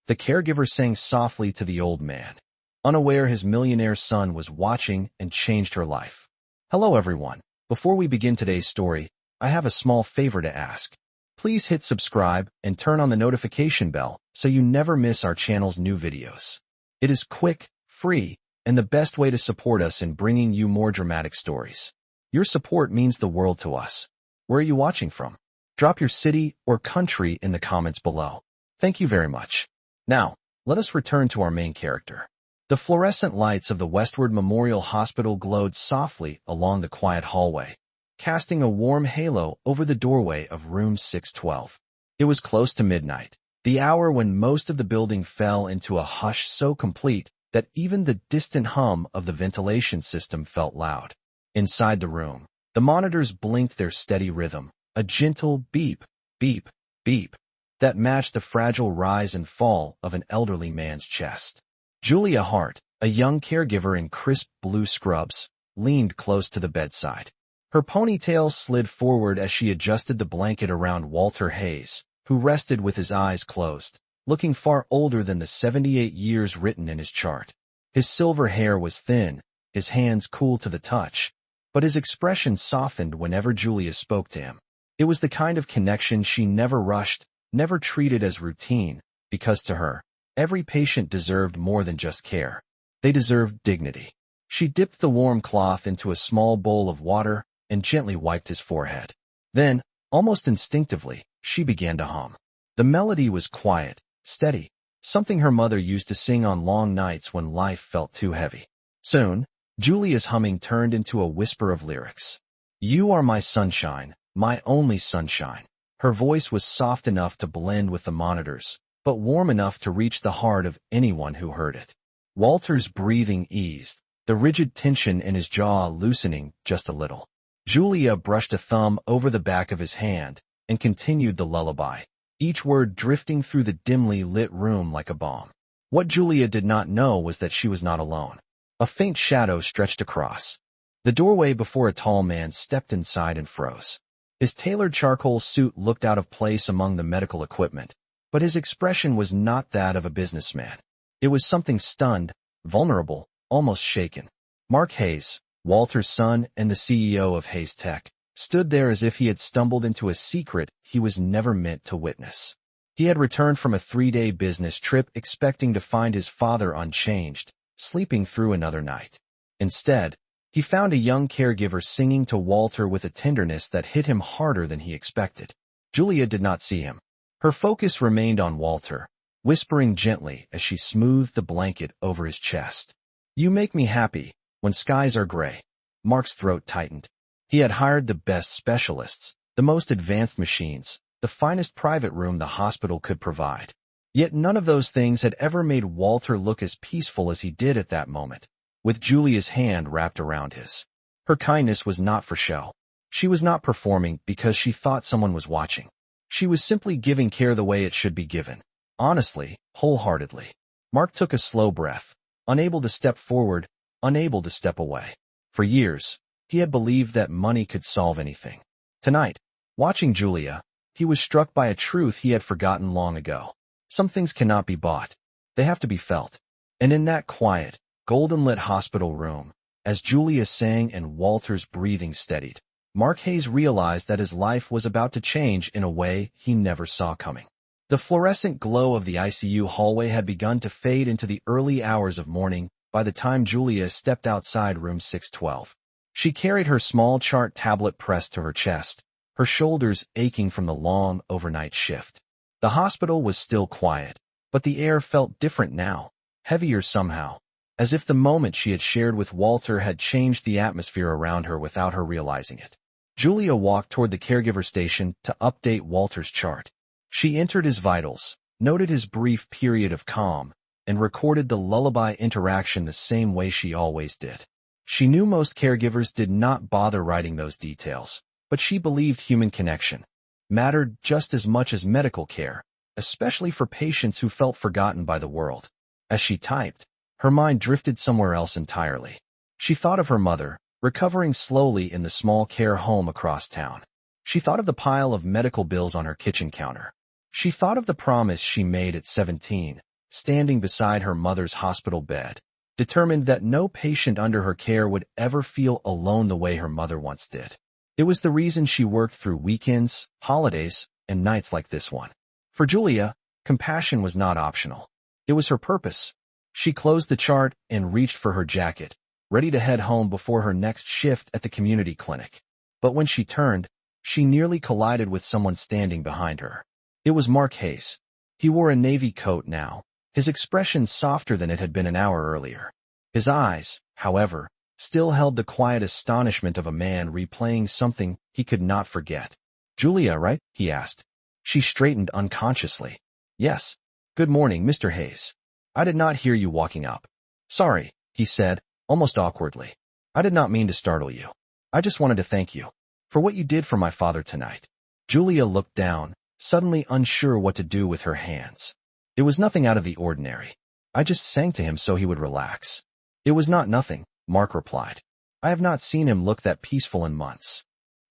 the caregiver sang softly to the old man, unaware his millionaire son was watching and changed her life. Hello everyone. Before we begin today's story, I have a small favor to ask. Please hit subscribe and turn on the notification bell so you never miss our channel's new videos. It is quick, free, and the best way to support us in bringing you more dramatic stories. Your support means the world to us. Where are you watching from? Drop your city or country in the comments below. Thank you very much. Now, let us return to our main character. The fluorescent lights of the Westward Memorial Hospital glowed softly along the quiet hallway, casting a warm halo over the doorway of room 612. It was close to midnight, the hour when most of the building fell into a hush so complete that even the distant hum of the ventilation system felt loud. Inside the room, the monitors blinked their steady rhythm, a gentle beep, beep, beep, that matched the fragile rise and fall of an elderly man's chest. Julia Hart, a young caregiver in crisp blue scrubs, leaned close to the bedside. Her ponytail slid forward as she adjusted the blanket around Walter Hayes, who rested with his eyes closed, looking far older than the 78 years written in his chart. His silver hair was thin, his hands cool to the touch, but his expression softened whenever Julia spoke to him. It was the kind of connection she never rushed, never treated as routine, because to her, every patient deserved more than just care. They deserved dignity. She dipped the warm cloth into a small bowl of water and gently wiped his forehead. Then, almost instinctively, she began to hum. The melody was quiet, steady, something her mother used to sing on long nights when life felt too heavy. Soon, Julia's humming turned into a whisper of lyrics. You are my sunshine, my only sunshine. Her voice was soft enough to blend with the monitors, but warm enough to reach the heart of anyone who heard it. Walter's breathing eased, the rigid tension in his jaw loosening just a little. Julia brushed a thumb over the back of his hand and continued the lullaby, each word drifting through the dimly lit room like a balm. What Julia did not know was that she was not alone. A faint shadow stretched across the doorway before a tall man stepped inside and froze. His tailored charcoal suit looked out of place among the medical equipment, but his expression was not that of a businessman. It was something stunned, vulnerable, almost shaken. Mark Hayes, Walter's son and the CEO of Hayes Tech, stood there as if he had stumbled into a secret he was never meant to witness. He had returned from a 3-day business trip expecting to find his father unchanged, sleeping through another night. Instead, he found a young caregiver singing to Walter with a tenderness that hit him harder than he expected. Julia did not see him. Her focus remained on Walter, whispering gently as she smoothed the blanket over his chest. You make me happy when skies are gray. Mark's throat tightened. He had hired the best specialists, the most advanced machines, the finest private room the hospital could provide. Yet none of those things had ever made Walter look as peaceful as he did at that moment, with Julia's hand wrapped around his. Her kindness was not for show. She was not performing because she thought someone was watching. She was simply giving care the way it should be given, honestly, wholeheartedly. Mark took a slow breath, unable to step forward, unable to step away. For years, he had believed that money could solve anything. Tonight, watching Julia, he was struck by a truth he had forgotten long ago. Some things cannot be bought. They have to be felt. And in that quiet, golden-lit hospital room, as Julia sang and Walter's breathing steadied, Mark Hayes realized that his life was about to change in a way he never saw coming. The fluorescent glow of the ICU hallway had begun to fade into the early hours of morning by the time Julia stepped outside room 612. She carried her small chart tablet pressed to her chest, her shoulders aching from the long overnight shift. The hospital was still quiet, but the air felt different now, heavier somehow, as if the moment she had shared with Walter had changed the atmosphere around her without her realizing it. Julia walked toward the caregiver station to update Walter's chart. She entered his vitals, noted his brief period of calm, and recorded the lullaby interaction the same way she always did. She knew most caregivers did not bother writing those details, but she believed human connection mattered just as much as medical care, especially for patients who felt forgotten by the world. As she typed, her mind drifted somewhere else entirely. She thought of her mother, recovering slowly in the small care home across town. She thought of the pile of medical bills on her kitchen counter. She thought of the promise she made at 17, standing beside her mother's hospital bed, determined that no patient under her care would ever feel alone the way her mother once did. It was the reason she worked through weekends, holidays, and nights like this one. For Julia, compassion was not optional. It was her purpose. She closed the chart and reached for her jacket, ready to head home before her next shift at the community clinic. But when she turned, she nearly collided with someone standing behind her. It was Mark Hayes. He wore a navy coat now, his expression softer than it had been an hour earlier. His eyes, however, still held the quiet astonishment of a man replaying something he could not forget. "Julia, right?" he asked. She straightened unconsciously. "Yes. Good morning, Mr. Hayes. I did not hear you walking up." "Sorry," he said, almost awkwardly. "I did not mean to startle you. I just wanted to thank you for what you did for my father tonight." Julia looked down, suddenly unsure what to do with her hands. "It was nothing out of the ordinary. I just sang to him so he would relax." "It was not nothing," Mark replied. "I have not seen him look that peaceful in months."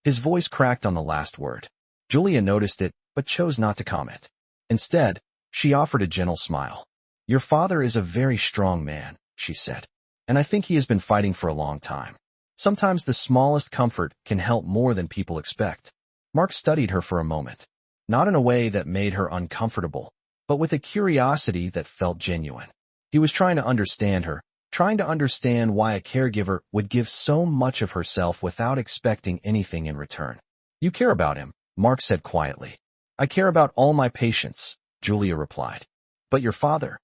His voice cracked on the last word. Julia noticed it, but chose not to comment. Instead, she offered a gentle smile. "Your father is a very strong man," she said, "and I think he has been fighting for a long time. Sometimes the smallest comfort can help more than people expect." Mark studied her for a moment, not in a way that made her uncomfortable, but with a curiosity that felt genuine. He was trying to understand her, trying to understand why a caregiver would give so much of herself without expecting anything in return. "You care about him," Mark said quietly. "I care about all my patients," Julia replied. "But your father?"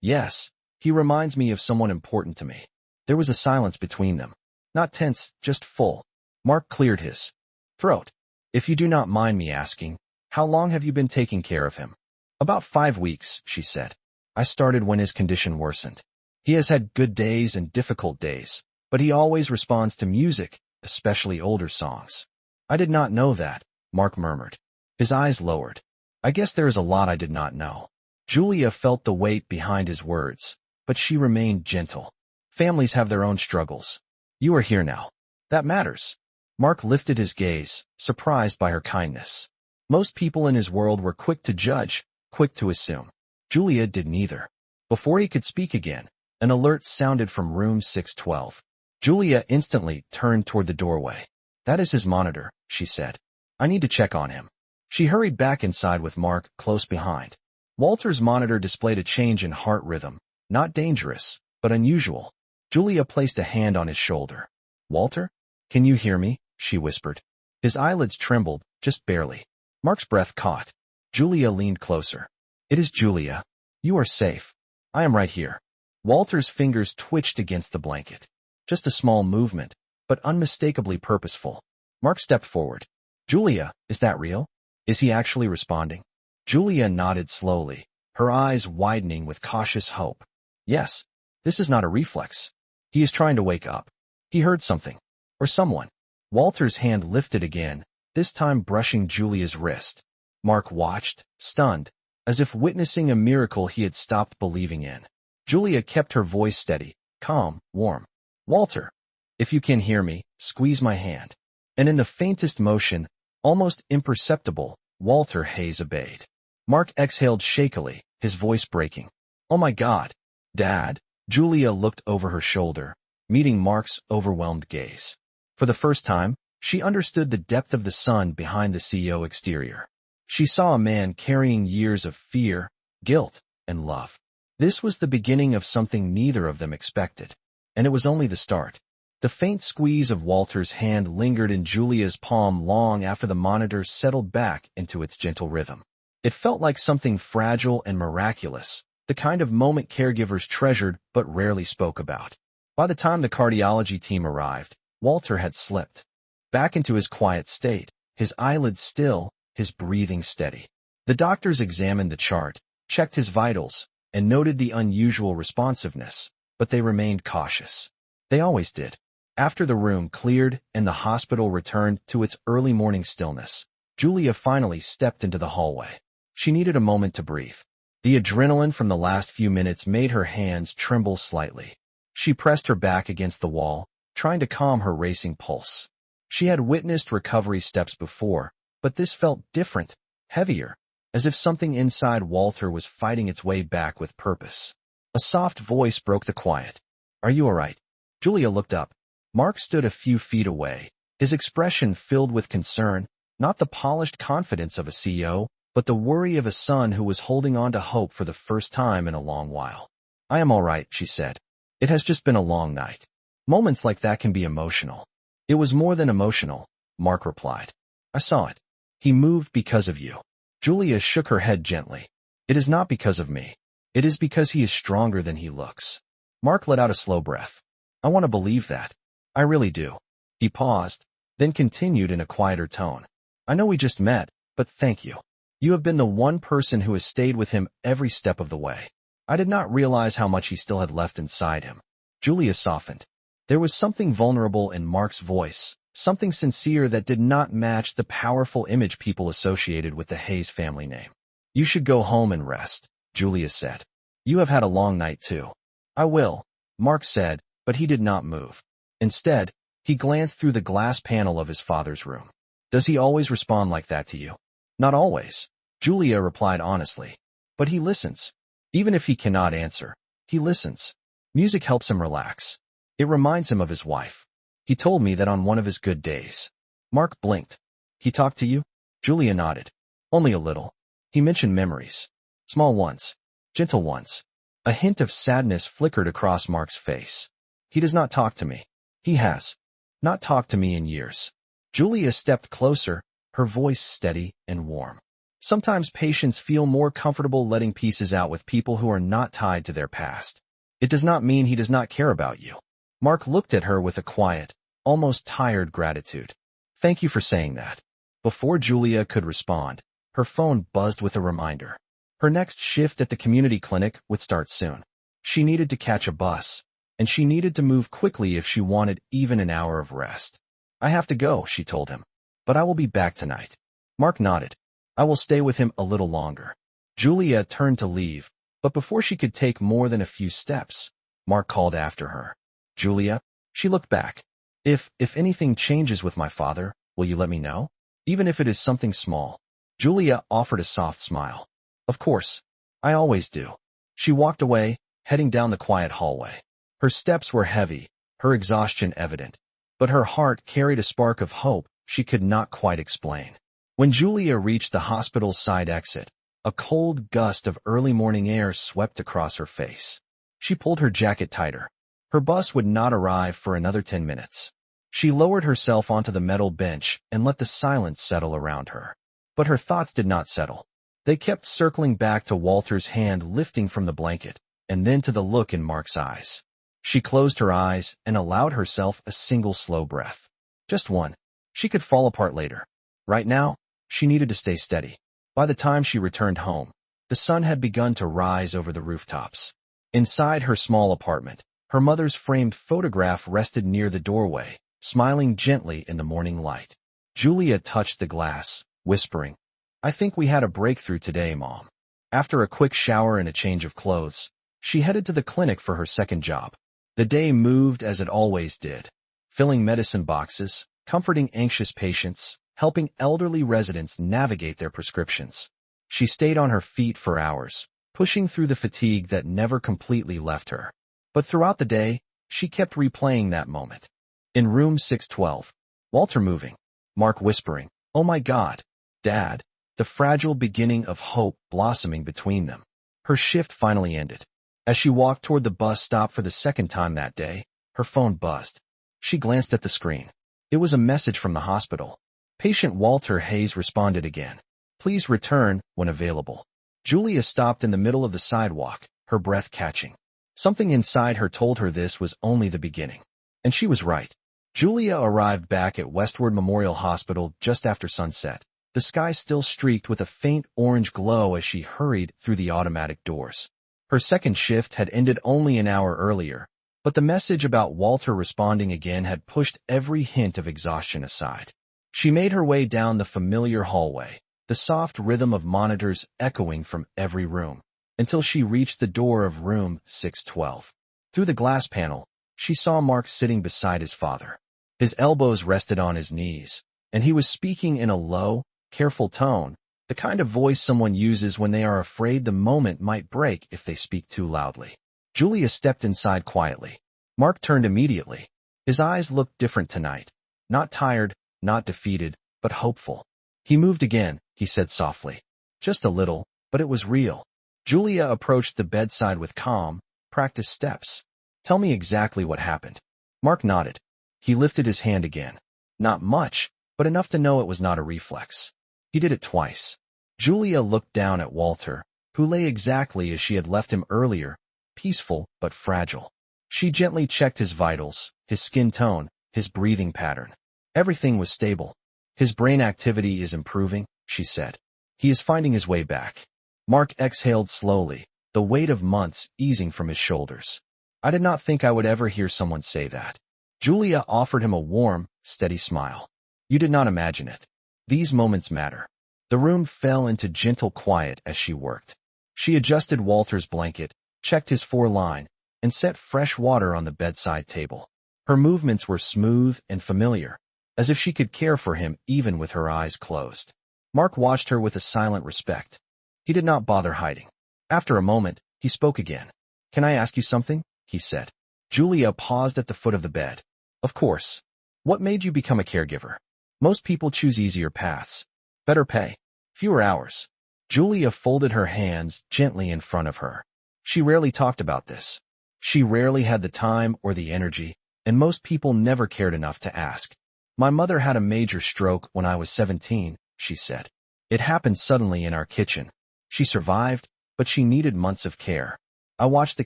"Yes, he reminds me of someone important to me." There was a silence between them. Not tense, just full. Mark cleared his throat. "If you do not mind me asking, how long have you been taking care of him?" "About 5 weeks," she said. "I started when his condition worsened. He has had good days and difficult days, but he always responds to music, especially older songs." "I did not know that," Mark murmured. His eyes lowered. "I guess there is a lot I did not know." Julia felt the weight behind his words, but she remained gentle. "Families have their own struggles. You are here now. That matters." Mark lifted his gaze, surprised by her kindness. Most people in his world were quick to judge, quick to assume. Julia did neither. Before he could speak again, an alert sounded from room 612. Julia instantly turned toward the doorway. "That is his monitor," she said. "I need to check on him." She hurried back inside with Mark close behind. Walter's monitor displayed a change in heart rhythm, not dangerous, but unusual. Julia placed a hand on his shoulder. "Walter? Can you hear me?" she whispered. His eyelids trembled, just barely. Mark's breath caught. Julia leaned closer. "It is Julia. You are safe. I am right here." Walter's fingers twitched against the blanket. Just a small movement, but unmistakably purposeful. Mark stepped forward. "Julia, is that real? Is he actually responding?" Julia nodded slowly, her eyes widening with cautious hope. "Yes, this is not a reflex. He is trying to wake up. He heard something. Or someone." Walter's hand lifted again, this time brushing Julia's wrist. Mark watched, stunned, as if witnessing a miracle he had stopped believing in. Julia kept her voice steady, calm, warm. "Walter, if you can hear me, squeeze my hand." And in the faintest motion, almost imperceptible, Walter Hayes obeyed. Mark exhaled shakily, his voice breaking. "Oh my God, Dad." Julia looked over her shoulder, meeting Mark's overwhelmed gaze. For the first time, she understood the depth of the sun behind the CEO exterior. She saw a man carrying years of fear, guilt, and love. This was the beginning of something neither of them expected. And it was only the start. The faint squeeze of Walter's hand lingered in Julia's palm long after the monitor settled back into its gentle rhythm. It felt like something fragile and miraculous, the kind of moment caregivers treasured but rarely spoke about. By the time the cardiology team arrived, Walter had slipped back into his quiet state, his eyelids still, his breathing steady. The doctors examined the chart, checked his vitals, and noted the unusual responsiveness, but they remained cautious. They always did. After the room cleared and the hospital returned to its early morning stillness, Julia finally stepped into the hallway. She needed a moment to breathe. The adrenaline from the last few minutes made her hands tremble slightly. She pressed her back against the wall, trying to calm her racing pulse. She had witnessed recovery steps before, but this felt different, heavier, as if something inside Walter was fighting its way back with purpose. A soft voice broke the quiet. "Are you all right?" Julia looked up. Mark stood a few feet away, his expression filled with concern, not the polished confidence of a CEO, but the worry of a son who was holding on to hope for the first time in a long while. "I am all right," she said. "It has just been a long night." Moments like that can be emotional. "It was more than emotional," Mark replied. "I saw it. He moved because of you." Julia shook her head gently. "It is not because of me. It is because he is stronger than he looks." Mark let out a slow breath. "I want to believe that. I really do." He paused, then continued in a quieter tone. "I know we just met, but thank you. You have been the one person who has stayed with him every step of the way. I did not realize how much he still had left inside him." Julia softened. There was something vulnerable in Mark's voice, something sincere that did not match the powerful image people associated with the Hayes family name. "You should go home and rest," Julia said. "You have had a long night too." "I will," Mark said, but he did not move. Instead, he glanced through the glass panel of his father's room. "Does he always respond like that to you?" "Not always," Julia replied honestly. "But he listens. Even if he cannot answer, he listens. Music helps him relax. It reminds him of his wife. He told me that on one of his good days." Mark blinked. "He talked to you?" Julia nodded. "Only a little. He mentioned memories. Small ones. Gentle ones." A hint of sadness flickered across Mark's face. "He does not talk to me. He has not talked to me in years." Julia stepped closer, her voice steady and warm. Sometimes patients feel more comfortable letting pieces out with people who are not tied to their past. It does not mean he does not care about you. Mark looked at her with a quiet, almost tired gratitude. "Thank you for saying that." Before Julia could respond, her phone buzzed with a reminder. Her next shift at the community clinic would start soon. She needed to catch a bus, and she needed to move quickly if she wanted even an hour of rest. "I have to go," she told him, "but I will be back tonight." Mark nodded. "I will stay with him a little longer." Julia turned to leave, but before she could take more than a few steps, Mark called after her. "Julia?" She looked back. If anything changes with my father, will you let me know? Even if it is something small." Julia offered a soft smile. "Of course. I always do." She walked away, heading down the quiet hallway. Her steps were heavy, her exhaustion evident, but her heart carried a spark of hope she could not quite explain. When Julia reached the hospital's side exit, a cold gust of early morning air swept across her face. She pulled her jacket tighter. Her bus would not arrive for another 10 minutes. She lowered herself onto the metal bench and let the silence settle around her. But her thoughts did not settle. They kept circling back to Walter's hand lifting from the blanket, and then to the look in Mark's eyes. She closed her eyes and allowed herself a single slow breath. Just one. She could fall apart later. Right now, she needed to stay steady. By the time she returned home, the sun had begun to rise over the rooftops. Inside her small apartment, her mother's framed photograph rested near the doorway, smiling gently in the morning light. Julia touched the glass, whispering, "I think we had a breakthrough today, Mom." After a quick shower and a change of clothes, she headed to the clinic for her second job. The day moved as it always did, filling medicine boxes, comforting anxious patients, helping elderly residents navigate their prescriptions. She stayed on her feet for hours, pushing through the fatigue that never completely left her. But throughout the day, she kept replaying that moment. In room 612, Walter moving, Mark whispering, "Oh my God, Dad," the fragile beginning of hope blossoming between them. Her shift finally ended. As she walked toward the bus stop for the second time that day, her phone buzzed. She glanced at the screen. It was a message from the hospital. Patient Walter Hayes responded again. "Please return when available." Julia stopped in the middle of the sidewalk, her breath catching. Something inside her told her this was only the beginning. And she was right. Julia arrived back at Westward Memorial Hospital just after sunset, the sky still streaked with a faint orange glow as she hurried through the automatic doors. Her second shift had ended only an hour earlier, but the message about Walter responding again had pushed every hint of exhaustion aside. She made her way down the familiar hallway, the soft rhythm of monitors echoing from every room, until she reached the door of room 612. Through the glass panel, she saw Mark sitting beside his father. His elbows rested on his knees, and he was speaking in a low, careful tone, The kind of voice someone uses when they are afraid the moment might break if they speak too loudly. Julia stepped inside quietly. Mark turned immediately. His eyes looked different tonight. Not tired, not defeated, but hopeful. He moved again, he said softly. Just a little, but it was real. Julia approached the bedside with calm, practiced steps. Tell me exactly what happened. Mark nodded. He lifted his hand again. Not much, but enough to know it was not a reflex. He did it twice. Julia looked down at Walter, who lay exactly as she had left him earlier, peaceful but fragile. She gently checked his vitals, his skin tone, his breathing pattern. Everything was stable. His brain activity is improving, she said. He is finding his way back. Mark exhaled slowly, the weight of months easing from his shoulders. I did not think I would ever hear someone say that. Julia offered him a warm, steady smile. You did not imagine it. These moments matter. The room fell into gentle quiet as she worked. She adjusted Walter's blanket, checked his foreline, and set fresh water on the bedside table. Her movements were smooth and familiar, as if she could care for him even with her eyes closed. Mark watched her with a silent respect. He did not bother hiding. After a moment, he spoke again. Can I ask you something? He said. Julia paused at the foot of the bed. Of course. What made you become a caregiver? Most people choose easier paths. Better pay. Fewer hours. Julia folded her hands gently in front of her. She rarely talked about this. She rarely had the time or the energy, and most people never cared enough to ask. My mother had a major stroke when I was 17, she said. It happened suddenly in our kitchen. She survived, but she needed months of care. I watched the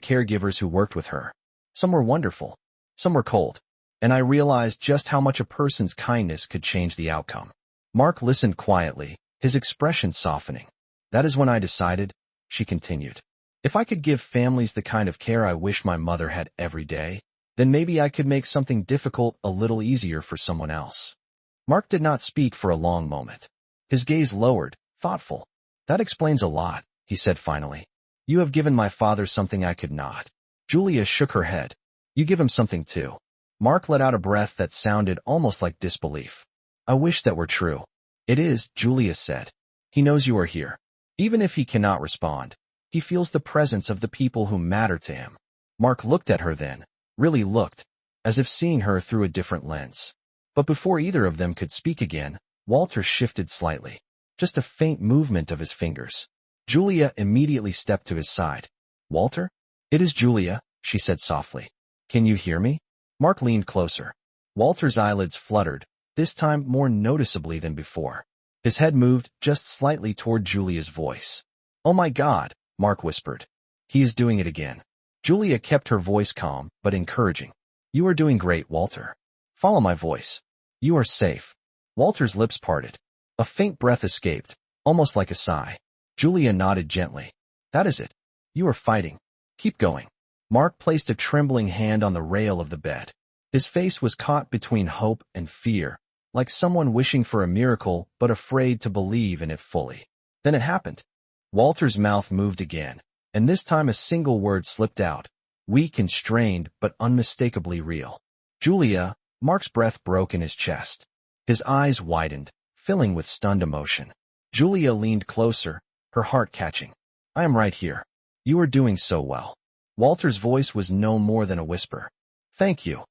caregivers who worked with her. Some were wonderful. Some were cold. And I realized just how much a person's kindness could change the outcome. Mark listened quietly, his expression softening. That is when I decided, she continued. If I could give families the kind of care I wish my mother had every day, then maybe I could make something difficult a little easier for someone else. Mark did not speak for a long moment. His gaze lowered, thoughtful. That explains a lot, he said finally. You have given my father something I could not. Julia shook her head. You give him something too. Mark let out a breath that sounded almost like disbelief. I wish that were true. It is, Julia said. He knows you are here. Even if he cannot respond, he feels the presence of the people who matter to him. Mark looked at her then, really looked, as if seeing her through a different lens. But before either of them could speak again, Walter shifted slightly. Just a faint movement of his fingers. Julia immediately stepped to his side. Walter? It is Julia, she said softly. Can you hear me? Mark leaned closer. Walter's eyelids fluttered, this time more noticeably than before. His head moved just slightly toward Julia's voice. Oh my God, Mark whispered. He is doing it again. Julia kept her voice calm, but encouraging. You are doing great, Walter. Follow my voice. You are safe. Walter's lips parted. A faint breath escaped, almost like a sigh. Julia nodded gently. That is it. You are fighting. Keep going. Mark placed a trembling hand on the rail of the bed. His face was caught between hope and fear, like someone wishing for a miracle but afraid to believe in it fully. Then it happened. Walter's mouth moved again, and this time a single word slipped out, weak and strained but unmistakably real. Julia, Mark's breath broke in his chest. His eyes widened, filling with stunned emotion. Julia leaned closer, her heart catching. I am right here. You are doing so well. Walter's voice was no more than a whisper. Thank you.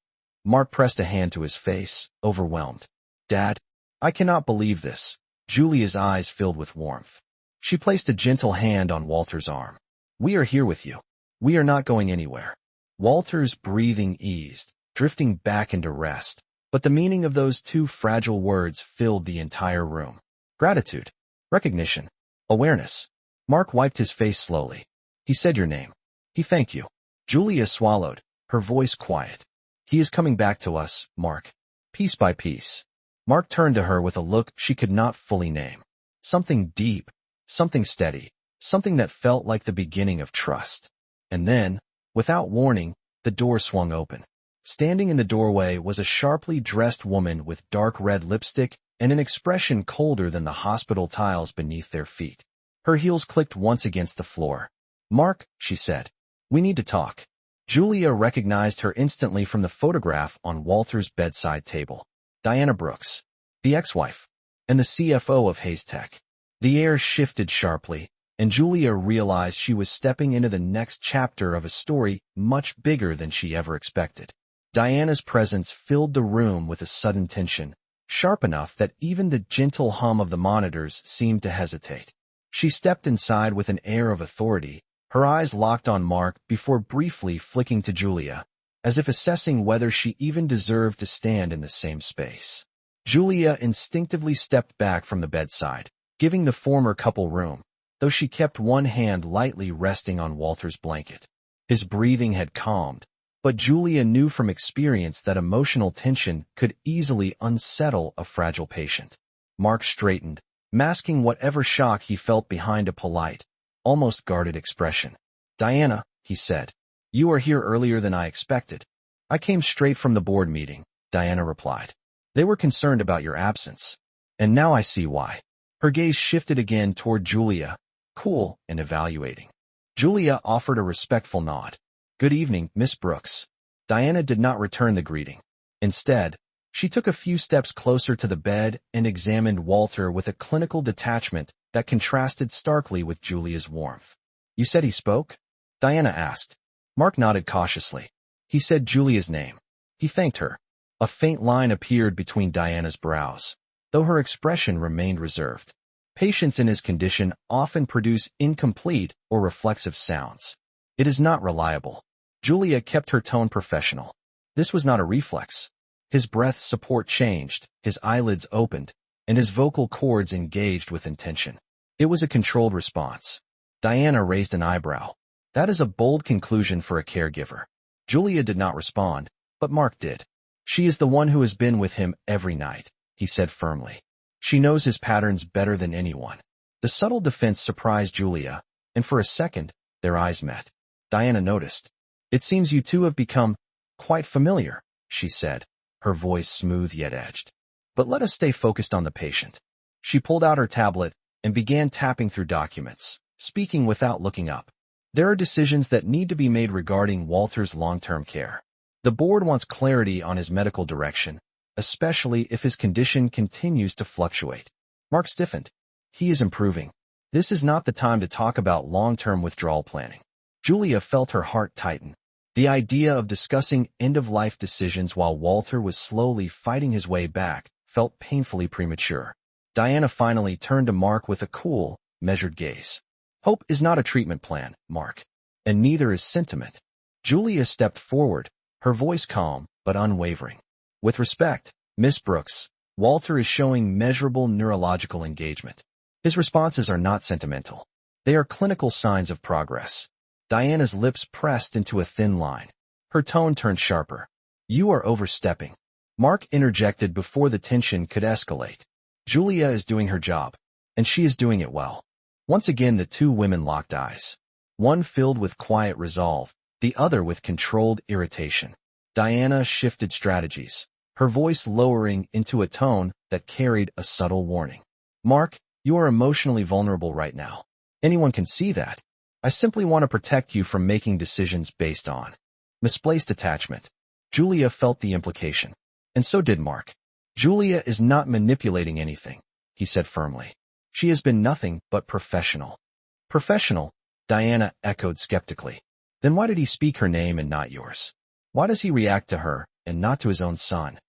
Mark pressed a hand to his face, overwhelmed. Dad, I cannot believe this. Julia's eyes filled with warmth. She placed a gentle hand on Walter's arm. We are here with you. We are not going anywhere. Walter's breathing eased, drifting back into rest, but the meaning of those two fragile words filled the entire room. Gratitude, recognition, awareness. Mark wiped his face slowly. He said your name. He thanked you. Julia swallowed, her voice quiet. He is coming back to us, Mark. Piece by piece. Mark turned to her with a look she could not fully name. Something deep, something steady, something that felt like the beginning of trust. And then, without warning, the door swung open. Standing in the doorway was a sharply dressed woman with dark red lipstick and an expression colder than the hospital tiles beneath their feet. Her heels clicked once against the floor. Mark, she said. We need to talk. Julia recognized her instantly from the photograph on Walter's bedside table. Diana Brooks, the ex-wife, and the CFO of Hayes Tech. The air shifted sharply, and Julia realized she was stepping into the next chapter of a story much bigger than she ever expected. Diana's presence filled the room with a sudden tension, sharp enough that even the gentle hum of the monitors seemed to hesitate. She stepped inside with an air of authority, her eyes locked on Mark before briefly flicking to Julia, as if assessing whether she even deserved to stand in the same space. Julia instinctively stepped back from the bedside, giving the former couple room, though she kept one hand lightly resting on Walter's blanket. His breathing had calmed, but Julia knew from experience that emotional tension could easily unsettle a fragile patient. Mark straightened, masking whatever shock he felt behind a polite, almost guarded expression. "Diana," he said, "you are here earlier than I expected." "I came straight from the board meeting," Diana replied. "They were concerned about your absence. And now I see why." Her gaze shifted again toward Julia, cool and evaluating. Julia offered a respectful nod. "Good evening, Miss Brooks." Diana did not return the greeting. Instead, she took a few steps closer to the bed and examined Walter with a clinical detachment that contrasted starkly with Julia's warmth. "You said he spoke?" Diana asked. Mark nodded cautiously. "He said Julia's name. He thanked her." A faint line appeared between Diana's brows, though her expression remained reserved. Patients in his condition often produce incomplete or reflexive sounds. It is not reliable. Julia kept her tone professional. This was not a reflex. His breath's support changed, his eyelids opened, and his vocal cords engaged with intention. It was a controlled response. Diana raised an eyebrow. "That is a bold conclusion for a caregiver." Julia did not respond, but Mark did. "She is the one who has been with him every night," he said firmly. "She knows his patterns better than anyone." The subtle defense surprised Julia, and for a second, their eyes met. Diana noticed. "It seems you two have become quite familiar," she said, her voice smooth yet edged. "But let us stay focused on the patient." She pulled out her tablet and began tapping through documents, speaking without looking up. "There are decisions that need to be made regarding Walter's long-term care. The board wants clarity on his medical direction, especially if his condition continues to fluctuate." Mark stiffened. "He is improving. This is not the time to talk about long-term withdrawal planning." Julia felt her heart tighten. The idea of discussing end-of-life decisions while Walter was slowly fighting his way back felt painfully premature. Diana finally turned to Mark with a cool, measured gaze. "Hope is not a treatment plan, Mark. And neither is sentiment." Julia stepped forward, her voice calm but unwavering. "With respect, Miss Brooks, Walter is showing measurable neurological engagement. His responses are not sentimental. They are clinical signs of progress." Diana's lips pressed into a thin line. Her tone turned sharper. "You are overstepping." Mark interjected before the tension could escalate. "Julia is doing her job, and she is doing it well." Once again the two women locked eyes, one filled with quiet resolve, the other with controlled irritation. Diana shifted strategies, her voice lowering into a tone that carried a subtle warning. "Mark, you are emotionally vulnerable right now. Anyone can see that. I simply want to protect you from making decisions based on misplaced attachment." Julia felt the implication, and so did Mark. "Julia is not manipulating anything," he said firmly. "She has been nothing but professional." "Professional?" Diana echoed skeptically. "Then why did he speak her name and not yours? Why does he react to her and not to his own son?"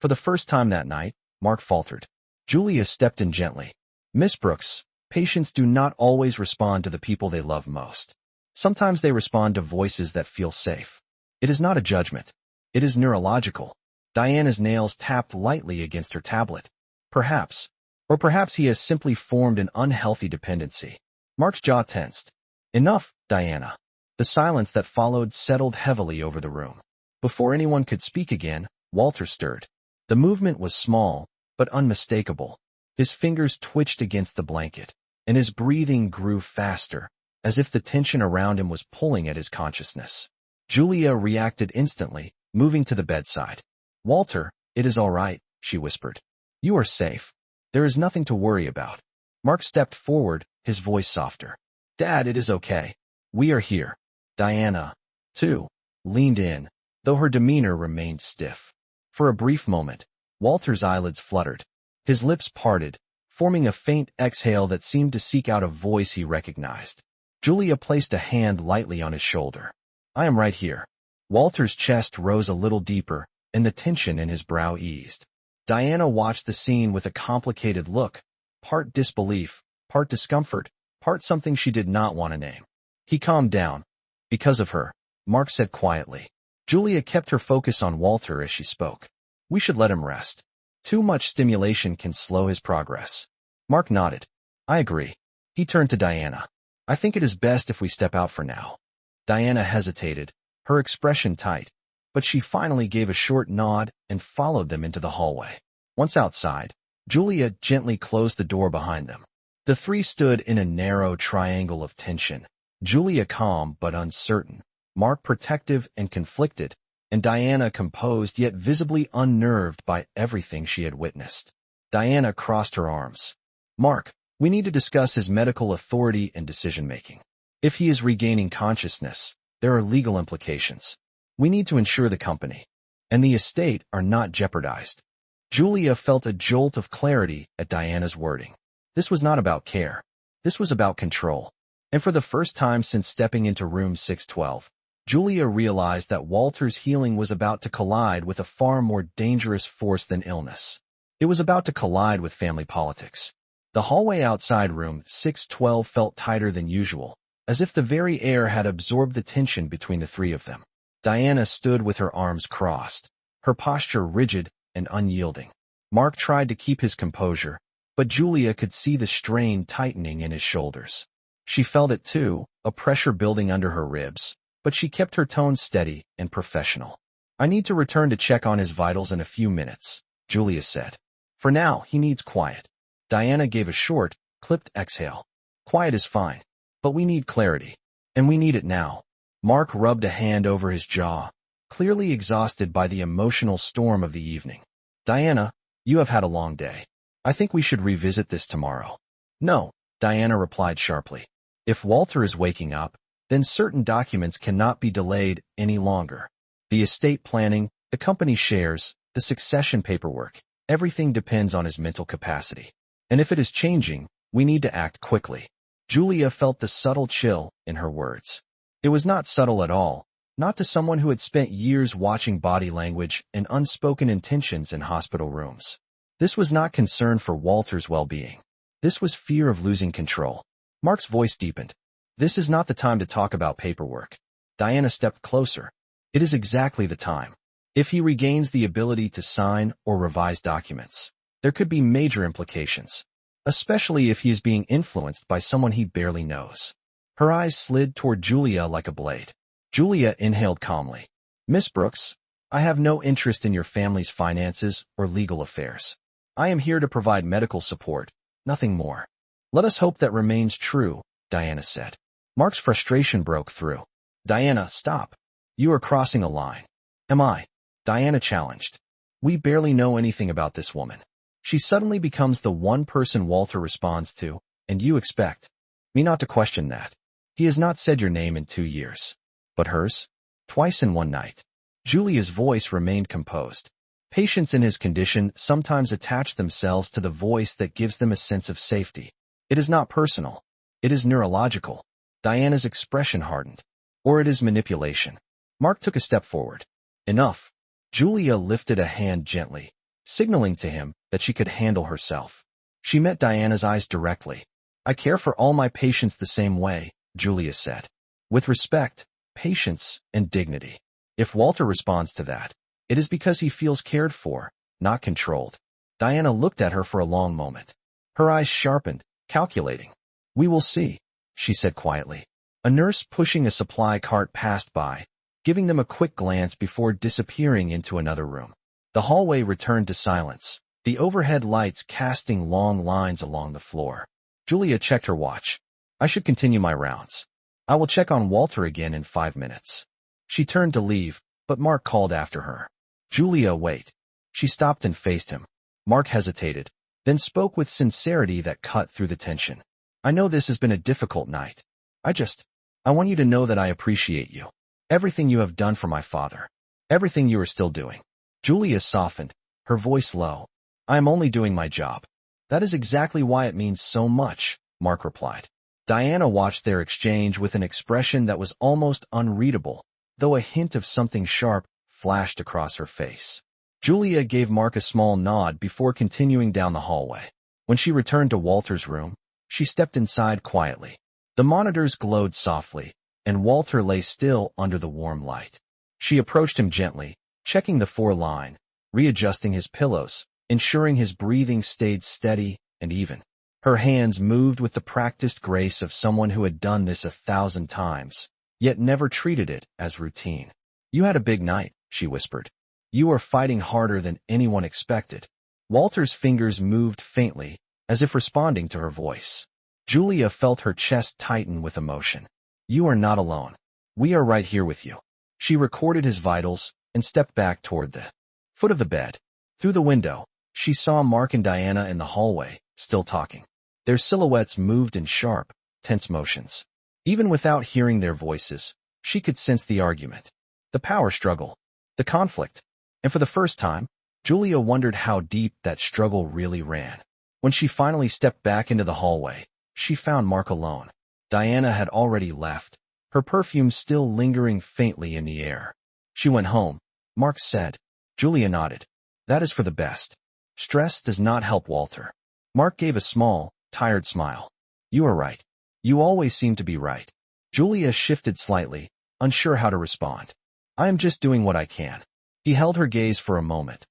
For the first time that night, Mark faltered. Julia stepped in gently. "Miss Brooks, patients do not always respond to the people they love most. Sometimes they respond to voices that feel safe. It is not a judgment. It is neurological." Diana's nails tapped lightly against her tablet. "Perhaps. Or perhaps he has simply formed an unhealthy dependency." Mark's jaw tensed. "Enough, Diana." The silence that followed settled heavily over the room. Before anyone could speak again, Walter stirred. The movement was small, but unmistakable. His fingers twitched against the blanket, and his breathing grew faster, as if the tension around him was pulling at his consciousness. Julia reacted instantly, moving to the bedside. "Walter, it is all right," she whispered. "You are safe. There is nothing to worry about." Mark stepped forward, his voice softer. "Dad, it is okay. We are here." Diana, too, leaned in, though her demeanor remained stiff. For a brief moment, Walter's eyelids fluttered. His lips parted, forming a faint exhale that seemed to seek out a voice he recognized. Julia placed a hand lightly on his shoulder. I am right here. Walter's chest rose a little deeper, and the tension in his brow eased. Diana watched the scene with a complicated look, part disbelief, part discomfort, part something she did not want to name. He calmed down. Because of her, Mark said quietly. Julia kept her focus on Walter as she spoke. We should let him rest. Too much stimulation can slow his progress. Mark nodded. I agree. He turned to Diana. I think it is best if we step out for now. Diana hesitated, her expression tight, but she finally gave a short nod and followed them into the hallway. Once outside, Julia gently closed the door behind them. The three stood in a narrow triangle of tension. Julia calm but uncertain, Mark protective and conflicted, and Diana composed yet visibly unnerved by everything she had witnessed. Diana crossed her arms. Mark, we need to discuss his medical authority and decision-making. If he is regaining consciousness, there are legal implications. We need to ensure the company and the estate are not jeopardized. Julia felt a jolt of clarity at Diana's wording. This was not about care. This was about control. And for the first time since stepping into room 612, Julia realized that Walter's healing was about to collide with a far more dangerous force than illness. It was about to collide with family politics. The hallway outside room 612 felt tighter than usual, as if the very air had absorbed the tension between the three of them. Diana stood with her arms crossed, her posture rigid and unyielding. Mark tried to keep his composure, but Julia could see the strain tightening in his shoulders. She felt it too, a pressure building under her ribs, but she kept her tone steady and professional. I need to return to check on his vitals in a few minutes, Julia said. For now, he needs quiet. Diana gave a short, clipped exhale. Quiet is fine, but we need clarity, and we need it now. Mark rubbed a hand over his jaw, clearly exhausted by the emotional storm of the evening. Diana, you have had a long day. I think we should revisit this tomorrow. No, Diana replied sharply. If Walter is waking up, then certain documents cannot be delayed any longer. The estate planning, the company shares, the succession paperwork, everything depends on his mental capacity. And if it is changing, we need to act quickly. Julia felt the subtle chill in her words. It was not subtle at all, not to someone who had spent years watching body language and unspoken intentions in hospital rooms. This was not concern for Walter's well-being. This was fear of losing control. Mark's voice deepened. This is not the time to talk about paperwork. Diana stepped closer. It is exactly the time. If he regains the ability to sign or revise documents, there could be major implications, especially if he is being influenced by someone he barely knows. Her eyes slid toward Julia like a blade. Julia inhaled calmly. Miss Brooks, I have no interest in your family's finances or legal affairs. I am here to provide medical support, nothing more. Let us hope that remains true, Diana said. Mark's frustration broke through. Diana, stop. You are crossing a line. Am I? Diana challenged. We barely know anything about this woman. She suddenly becomes the one person Walter responds to, and you expect me not to question that. He has not said your name in 2 years. But hers? Twice in one night. Julia's voice remained composed. Patients in his condition sometimes attach themselves to the voice that gives them a sense of safety. It is not personal. It is neurological. Diana's expression hardened. Or it is manipulation. Mark took a step forward. Enough. Julia lifted a hand gently, signaling to him that she could handle herself. She met Diana's eyes directly. I care for all my patients the same way, Julia said. With respect, patience, and dignity. If Walter responds to that, it is because he feels cared for, not controlled. Diana looked at her for a long moment. Her eyes sharpened, calculating. We will see, she said quietly. A nurse pushing a supply cart passed by, giving them a quick glance before disappearing into another room. The hallway returned to silence, the overhead lights casting long lines along the floor. Julia checked her watch. I should continue my rounds. I will check on Walter again in 5 minutes. She turned to leave, but Mark called after her. Julia, wait. She stopped and faced him. Mark hesitated, then spoke with sincerity that cut through the tension. I know this has been a difficult night. I want you to know that I appreciate you. Everything you have done for my father. Everything you are still doing. Julia softened, her voice low. I am only doing my job. That is exactly why it means so much, Mark replied. Diana watched their exchange with an expression that was almost unreadable, though a hint of something sharp flashed across her face. Julia gave Mark a small nod before continuing down the hallway. When she returned to Walter's room, she stepped inside quietly. The monitors glowed softly, and Walter lay still under the warm light. She approached him gently, checking the 4-line, readjusting his pillows, ensuring his breathing stayed steady and even. Her hands moved with the practiced grace of someone who had done this 1,000 times, yet never treated it as routine. "You had a big night," she whispered. "You are fighting harder than anyone expected." Walter's fingers moved faintly, as if responding to her voice. Julia felt her chest tighten with emotion. "You are not alone. We are right here with you." She recorded his vitals and stepped back toward the foot of the bed. Through the window, she saw Mark and Diana in the hallway, still talking. Their silhouettes moved in sharp, tense motions. Even without hearing their voices, she could sense the argument, the power struggle, the conflict. And for the first time, Julia wondered how deep that struggle really ran. When she finally stepped back into the hallway, she found Mark alone. Diana had already left, her perfume still lingering faintly in the air. "She went home," Mark said. Julia nodded. "That is for the best. Stress does not help Walter." Mark gave a small, tired smile. "You are right. You always seem to be right." Julia shifted slightly, unsure how to respond. "I am just doing what I can." He held her gaze for a moment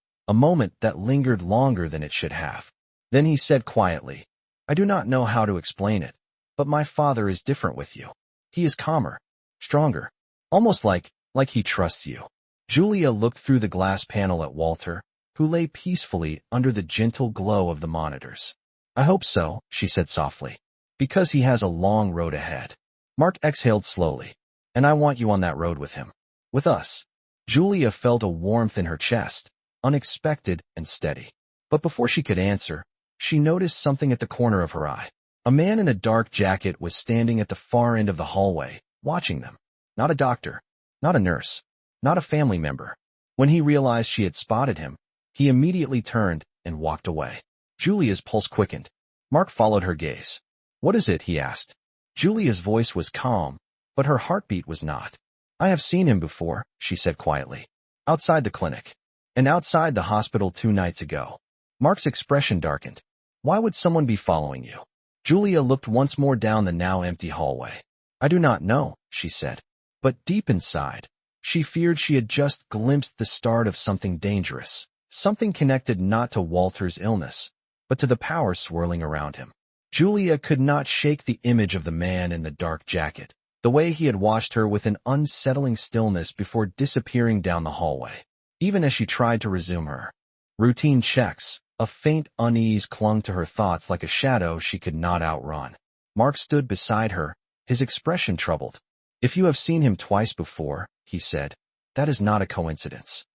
that lingered longer than it should have. Then he said quietly, "I do not know how to explain it, but my father is different with you. He is calmer, stronger, almost like he trusts you." Julia looked through the glass panel at Walter, who lay peacefully under the gentle glow of the monitors. "I hope so," she said softly, "because he has a long road ahead." Mark exhaled slowly. "And I want you on that road with him. With us." Julia felt a warmth in her chest, unexpected and steady. But before she could answer, she noticed something at the corner of her eye. A man in a dark jacket was standing at the far end of the hallway, watching them. Not a doctor, not a nurse, not a family member. When he realized she had spotted him, he immediately turned and walked away. Julia's pulse quickened. Mark followed her gaze. "What is it?" he asked. Julia's voice was calm, but her heartbeat was not. "I have seen him before," she said quietly. "Outside the clinic. And outside the hospital 2 nights ago." Mark's expression darkened. "Why would someone be following you?" Julia looked once more down the now empty hallway. "I do not know," she said. But deep inside, she feared she had just glimpsed the start of something dangerous, something connected not to Walter's illness, but to the power swirling around him. Julia could not shake the image of the man in the dark jacket, the way he had watched her with an unsettling stillness before disappearing down the hallway. Even as she tried to resume her routine checks, a faint unease clung to her thoughts like a shadow she could not outrun. Mark stood beside her, his expression troubled. "If you have seen him twice before," he said, "that is not a coincidence."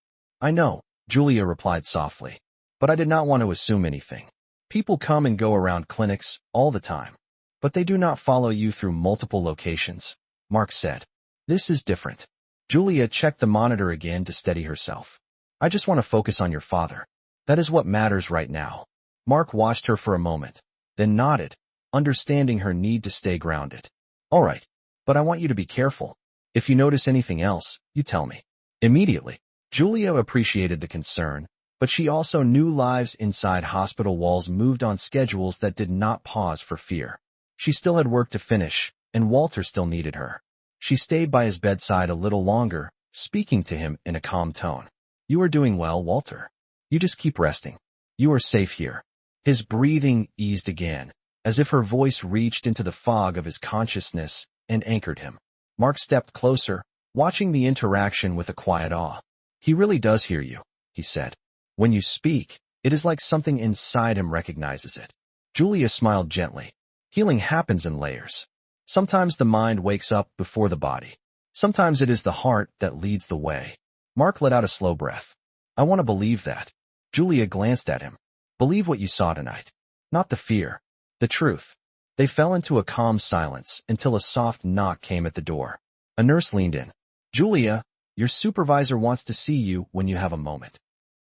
"I know," Julia replied softly, "but I did not want to assume anything. People come and go around clinics all the time, but they do not follow you through multiple locations," Mark said. "This is different." Julia checked the monitor again to steady herself. "I just want to focus on your father. That is what matters right now." Mark watched her for a moment, then nodded, understanding her need to stay grounded. "All right, but I want you to be careful. If you notice anything else, you tell me." Immediately, Julia appreciated the concern, but she also knew lives inside hospital walls moved on schedules that did not pause for fear. She still had work to finish, and Walter still needed her. She stayed by his bedside a little longer, speaking to him in a calm tone. "You are doing well, Walter. You just keep resting. You are safe here." His breathing eased again, as if her voice reached into the fog of his consciousness and anchored him. Mark stepped closer, watching the interaction with a quiet awe. "He really does hear you," he said. "When you speak, it is like something inside him recognizes it." Julia smiled gently. Healing happens in layers. Sometimes the mind wakes up before the body. Sometimes it is the heart that leads the way. Mark let out a slow breath. "I want to believe that." Julia glanced at him. "Believe what you saw tonight. Not the fear. The truth." They fell into a calm silence until a soft knock came at the door. A nurse leaned in. "Julia, your supervisor wants to see you when you have a moment."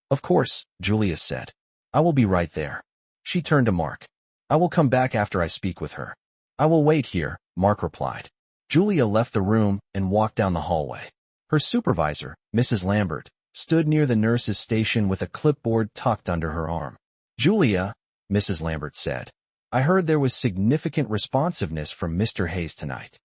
"Of course," Julia said. "I will be right there." She turned to Mark. I will come back after I speak with her. I will wait here, Mark replied. Julia left the room and walked down the hallway. Her supervisor, Mrs. Lambert, stood near the nurse's station with a clipboard tucked under her arm. Julia, Mrs. Lambert said, I heard there was significant responsiveness from Mr. Hayes tonight.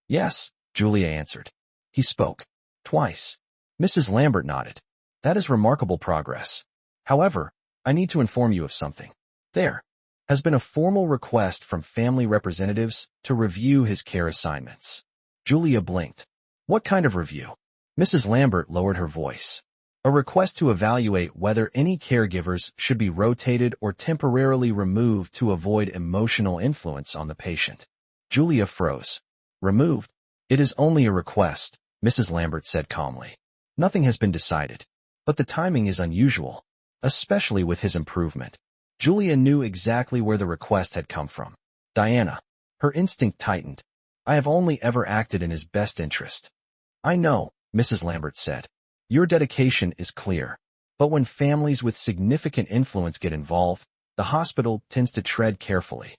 Yes, Julia answered. He spoke. Twice. Mrs. Lambert nodded. That is remarkable progress. However, I need to inform you of something. There has been a formal request from family representatives to review his care assignments. Julia blinked. What kind of review? Mrs. Lambert lowered her voice. A request to evaluate whether any caregivers should be rotated or temporarily removed to avoid emotional influence on the patient. Julia froze. Removed? It is only a request, Mrs. Lambert said calmly. Nothing has been decided, but the timing is unusual, especially with his improvement. Julia knew exactly where the request had come from. Diana. Her instinct tightened. I have only ever acted in his best interest. I know, Mrs. Lambert said. Your dedication is clear. But when families with significant influence get involved, the hospital tends to tread carefully.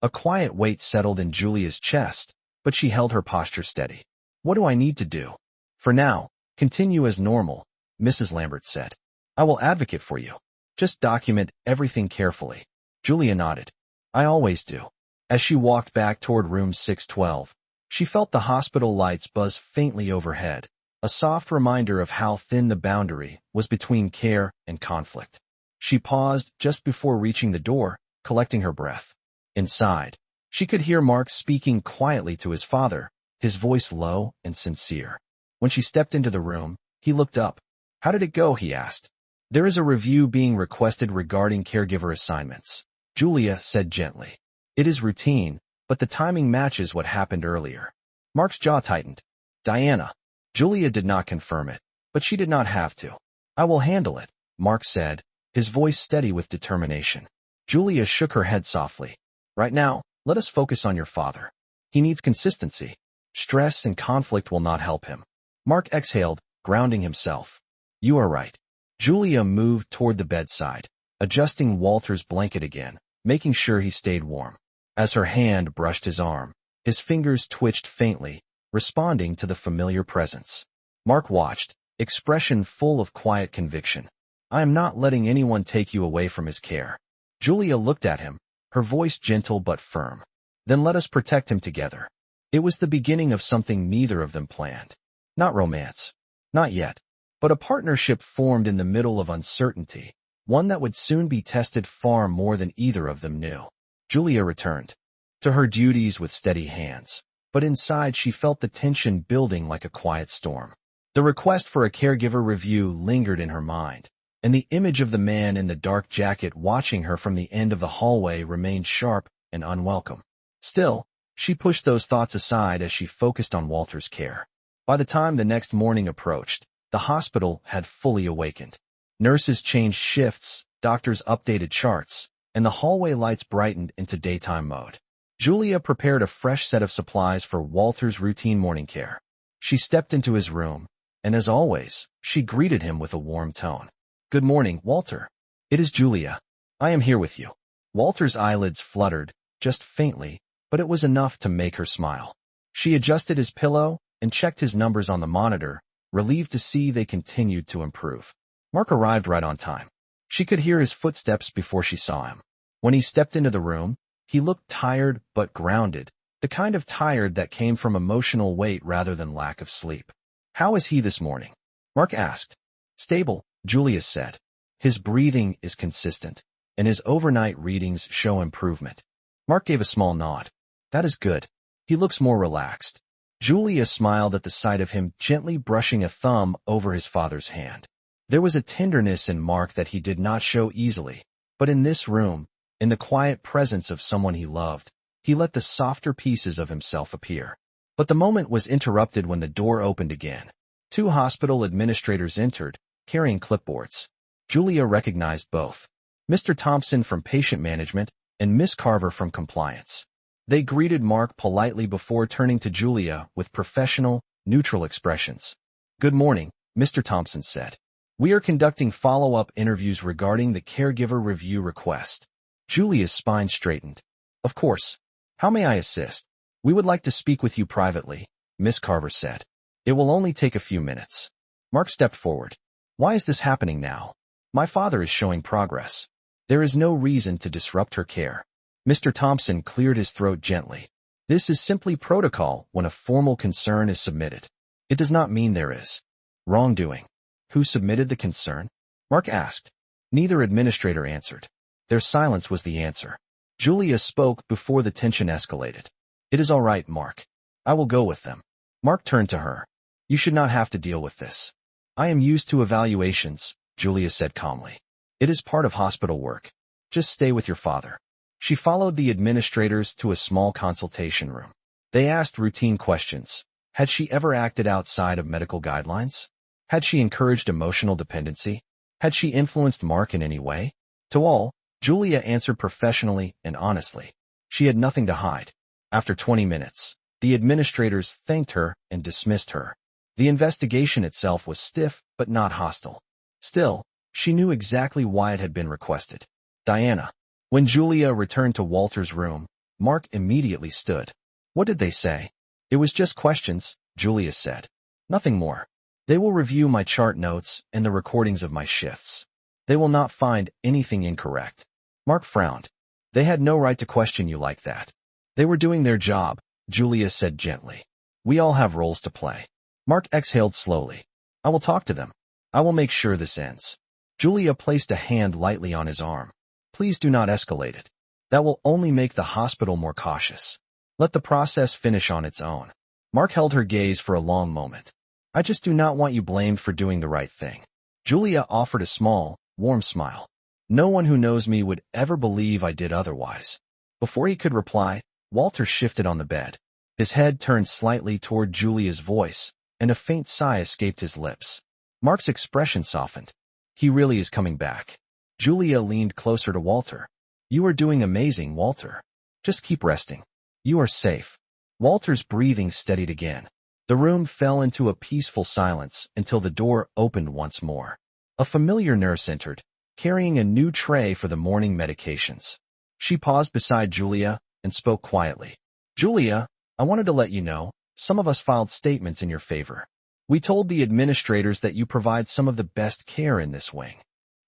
A quiet weight settled in Julia's chest, but she held her posture steady. What do I need to do? For now, continue as normal, Mrs. Lambert said. I will advocate for you. Just document everything carefully. Julia nodded. I always do. As she walked back toward room 612, she felt the hospital lights buzz faintly overhead, a soft reminder of how thin the boundary was between care and conflict. She paused just before reaching the door, collecting her breath. Inside, she could hear Mark speaking quietly to his father, his voice low and sincere. When she stepped into the room, he looked up. How did it go? He asked. There is a review being requested regarding caregiver assignments, Julia said gently. It is routine, but the timing matches what happened earlier. Mark's jaw tightened. Diana. Julia did not confirm it, but she did not have to. I will handle it, Mark said, his voice steady with determination. Julia shook her head softly. Right now, let us focus on your father. He needs consistency. Stress and conflict will not help him. Mark exhaled, grounding himself. You are right. Julia moved toward the bedside, adjusting Walter's blanket again, making sure he stayed warm. As her hand brushed his arm, his fingers twitched faintly, responding to the familiar presence. Mark watched, expression full of quiet conviction. I am not letting anyone take you away from his care. Julia looked at him, her voice gentle but firm. Then let us protect him together. It was the beginning of something neither of them planned. Not romance. Not yet. But a partnership formed in the middle of uncertainty, one that would soon be tested far more than either of them knew. Julia returned to her duties with steady hands, but inside she felt the tension building like a quiet storm. The request for a caregiver review lingered in her mind, and the image of the man in the dark jacket watching her from the end of the hallway remained sharp and unwelcome. Still, she pushed those thoughts aside as she focused on Walter's care. By the time the next morning approached, the hospital had fully awakened. Nurses changed shifts, doctors updated charts, and the hallway lights brightened into daytime mode. Julia prepared a fresh set of supplies for Walter's routine morning care. She stepped into his room, and as always, she greeted him with a warm tone. Good morning, Walter. It is Julia. I am here with you. Walter's eyelids fluttered, just faintly, but it was enough to make her smile. She adjusted his pillow and checked his numbers on the monitor, relieved to see they continued to improve. Mark arrived right on time. She could hear his footsteps before she saw him. When he stepped into the room, he looked tired but grounded, the kind of tired that came from emotional weight rather than lack of sleep. How is he this morning? Mark asked. Stable, Julia said. His breathing is consistent, and his overnight readings show improvement. Mark gave a small nod. That is good. He looks more relaxed. Julia smiled at the sight of him gently brushing a thumb over his father's hand. There was a tenderness in Mark that he did not show easily, but in this room, in the quiet presence of someone he loved, he let the softer pieces of himself appear. But the moment was interrupted when the door opened again. Two hospital administrators entered, carrying clipboards. Julia recognized both. Mr. Thompson from patient management and Miss Carver from compliance. They greeted Mark politely before turning to Julia with professional, neutral expressions. Good morning, Mr. Thompson said. We are conducting follow-up interviews regarding the caregiver review request. Julia's spine straightened. Of course. How may I assist? We would like to speak with you privately, Miss Carver said. It will only take a few minutes. Mark stepped forward. Why is this happening now? My father is showing progress. There is no reason to disrupt her care. Mr. Thompson cleared his throat gently. This is simply protocol when a formal concern is submitted. It does not mean there is wrongdoing. Who submitted the concern? Mark asked. Neither administrator answered. Their silence was the answer. Julia spoke before the tension escalated. It is all right, Mark. I will go with them. Mark turned to her. You should not have to deal with this. I am used to evaluations, Julia said calmly. It is part of hospital work. Just stay with your father. She followed the administrators to a small consultation room. They asked routine questions. Had she ever acted outside of medical guidelines? Had she encouraged emotional dependency? Had she influenced Mark in any way? To all, Julia answered professionally and honestly. She had nothing to hide. After 20 minutes, the administrators thanked her and dismissed her. The investigation itself was stiff but not hostile. Still, she knew exactly why it had been requested. Diana. When Julia returned to Walter's room, Mark immediately stood. What did they say? It was just questions, Julia said. Nothing more. They will review my chart notes and the recordings of my shifts. They will not find anything incorrect. Mark frowned. They had no right to question you like that. They were doing their job, Julia said gently. We all have roles to play. Mark exhaled slowly. I will talk to them. I will make sure this ends. Julia placed a hand lightly on his arm. Please do not escalate it. That will only make the hospital more cautious. Let the process finish on its own. Mark held her gaze for a long moment. I just do not want you blamed for doing the right thing. Julia offered a small, warm smile. No one who knows me would ever believe I did otherwise. Before he could reply, Walter shifted on the bed. His head turned slightly toward Julia's voice, and a faint sigh escaped his lips. Mark's expression softened. He really is coming back. Julia leaned closer to Walter. You are doing amazing, Walter. Just keep resting. You are safe. Walter's breathing steadied again. The room fell into a peaceful silence until the door opened once more. A familiar nurse entered, carrying a new tray for the morning medications. She paused beside Julia and spoke quietly. Julia, I wanted to let you know, some of us filed statements in your favor. We told the administrators that you provide some of the best care in this wing.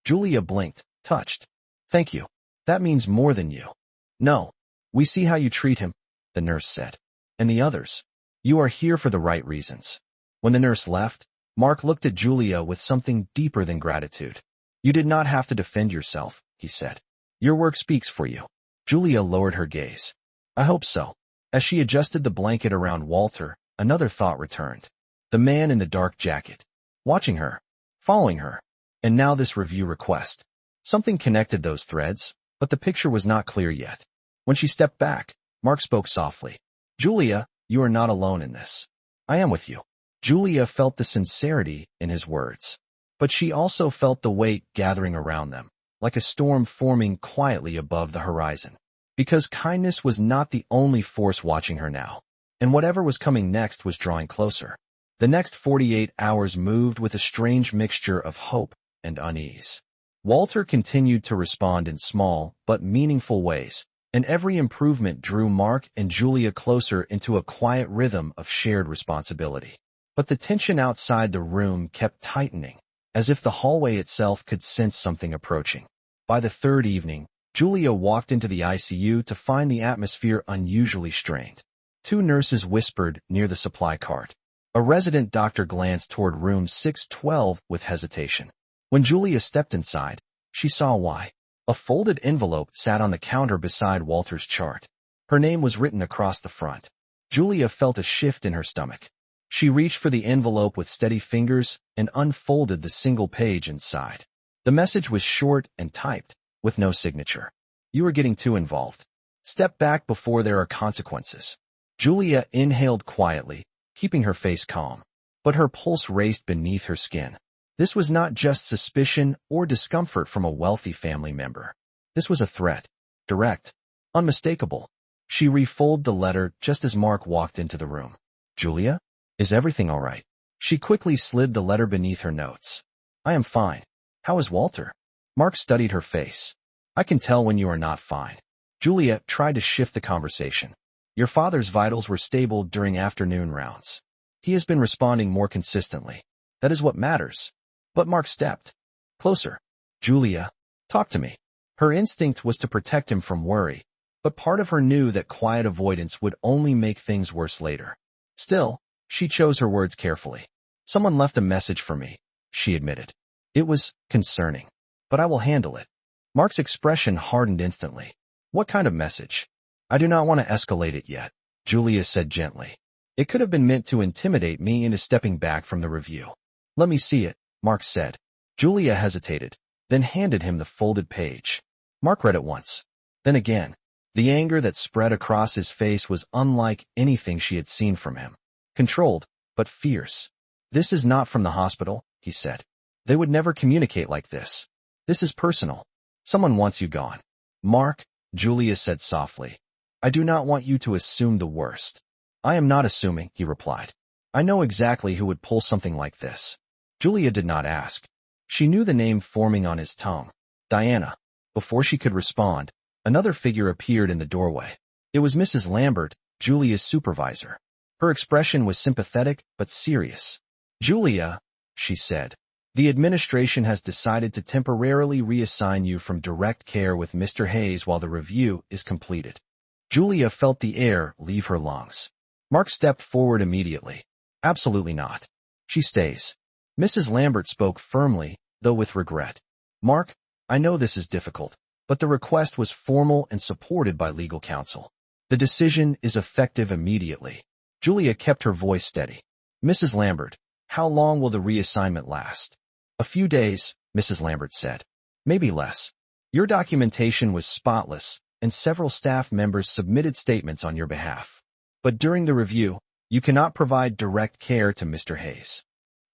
Julia blinked, touched. Thank you. That means more than you. No. We see how you treat him, the nurse said. And the others. You are here for the right reasons. When the nurse left, Mark looked at Julia with something deeper than gratitude. You did not have to defend yourself, he said. Your work speaks for you. Julia lowered her gaze. I hope so. As she adjusted the blanket around Walter, another thought returned. The man in the dark jacket. Watching her. Following her. And now this review request. Something connected those threads, but the picture was not clear yet. When she stepped back, Mark spoke softly. Julia, you are not alone in this. I am with you. Julia felt the sincerity in his words. But she also felt the weight gathering around them, like a storm forming quietly above the horizon. Because kindness was not the only force watching her now, and whatever was coming next was drawing closer. The next 48 hours moved with a strange mixture of hope and unease. Walter continued to respond in small but meaningful ways, and every improvement drew Mark and Julia closer into a quiet rhythm of shared responsibility. But the tension outside the room kept tightening, as if the hallway itself could sense something approaching. By the third evening, Julia walked into the ICU to find the atmosphere unusually strained. Two nurses whispered near the supply cart. A resident doctor glanced toward room 612 with hesitation. When Julia stepped inside, she saw why. A folded envelope sat on the counter beside Walter's chart. Her name was written across the front. Julia felt a shift in her stomach. She reached for the envelope with steady fingers and unfolded the single page inside. The message was short and typed, with no signature. You are getting too involved. Step back before there are consequences. Julia inhaled quietly, keeping her face calm. But her pulse raced beneath her skin. This was not just suspicion or discomfort from a wealthy family member. This was a threat. Direct. Unmistakable. She refolded the letter just as Mark walked into the room. Julia? Is everything all right? She quickly slid the letter beneath her notes. I am fine. How is Walter? Mark studied her face. I can tell when you are not fine. Julia tried to shift the conversation. Your father's vitals were stable during afternoon rounds. He has been responding more consistently. That is what matters. But Mark stepped closer. Julia, talk to me. Her instinct was to protect him from worry, but part of her knew that quiet avoidance would only make things worse later. Still, she chose her words carefully. Someone left a message for me, she admitted. It was concerning, but I will handle it. Mark's expression hardened instantly. What kind of message? I do not want to escalate it yet, Julia said gently. It could have been meant to intimidate me into stepping back from the review. Let me see it, Mark said. Julia hesitated, then handed him the folded page. Mark read it once, then again. The anger that spread across his face was unlike anything she had seen from him. Controlled, but fierce. This is not from the hospital, he said. They would never communicate like this. This is personal. Someone wants you gone. Mark, Julia said softly. I do not want you to assume the worst. I am not assuming, he replied. I know exactly who would pull something like this. Julia did not ask. She knew the name forming on his tongue. Diana. Before she could respond, another figure appeared in the doorway. It was Mrs. Lambert, Julia's supervisor. Her expression was sympathetic but serious. Julia, she said, the administration has decided to temporarily reassign you from direct care with Mr. Hayes while the review is completed. Julia felt the air leave her lungs. Mark stepped forward immediately. Absolutely not. She stays. Mrs. Lambert spoke firmly, though with regret. Mark, I know this is difficult, but the request was formal and supported by legal counsel. The decision is effective immediately. Julia kept her voice steady. Mrs. Lambert, how long will the reassignment last? A few days, Mrs. Lambert said. Maybe less. Your documentation was spotless, and several staff members submitted statements on your behalf. But during the review, you cannot provide direct care to Mr. Hayes.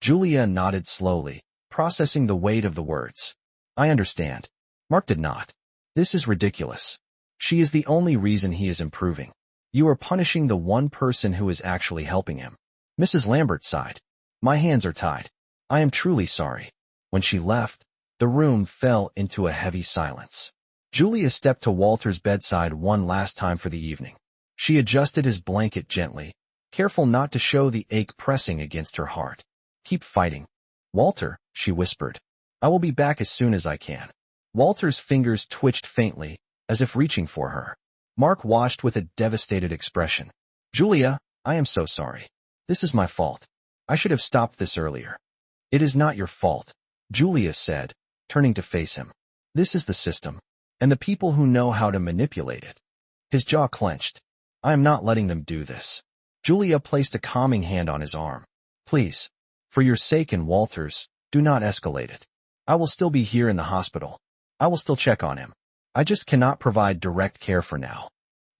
Julia nodded slowly, processing the weight of the words. I understand. Mark did not. This is ridiculous. She is the only reason he is improving. You are punishing the one person who is actually helping him. Mrs. Lambert sighed. My hands are tied. I am truly sorry. When she left, the room fell into a heavy silence. Julia stepped to Walter's bedside one last time for the evening. She adjusted his blanket gently, careful not to show the ache pressing against her heart. Keep fighting. Walter, she whispered. I will be back as soon as I can. Walter's fingers twitched faintly, as if reaching for her. Mark watched with a devastated expression. Julia, I am so sorry. This is my fault. I should have stopped this earlier. It is not your fault, Julia said, turning to face him. This is the system, and the people who know how to manipulate it. His jaw clenched. I am not letting them do this. Julia placed a calming hand on his arm. Please, for your sake and Walter's, do not escalate it. I will still be here in the hospital. I will still check on him. I just cannot provide direct care for now.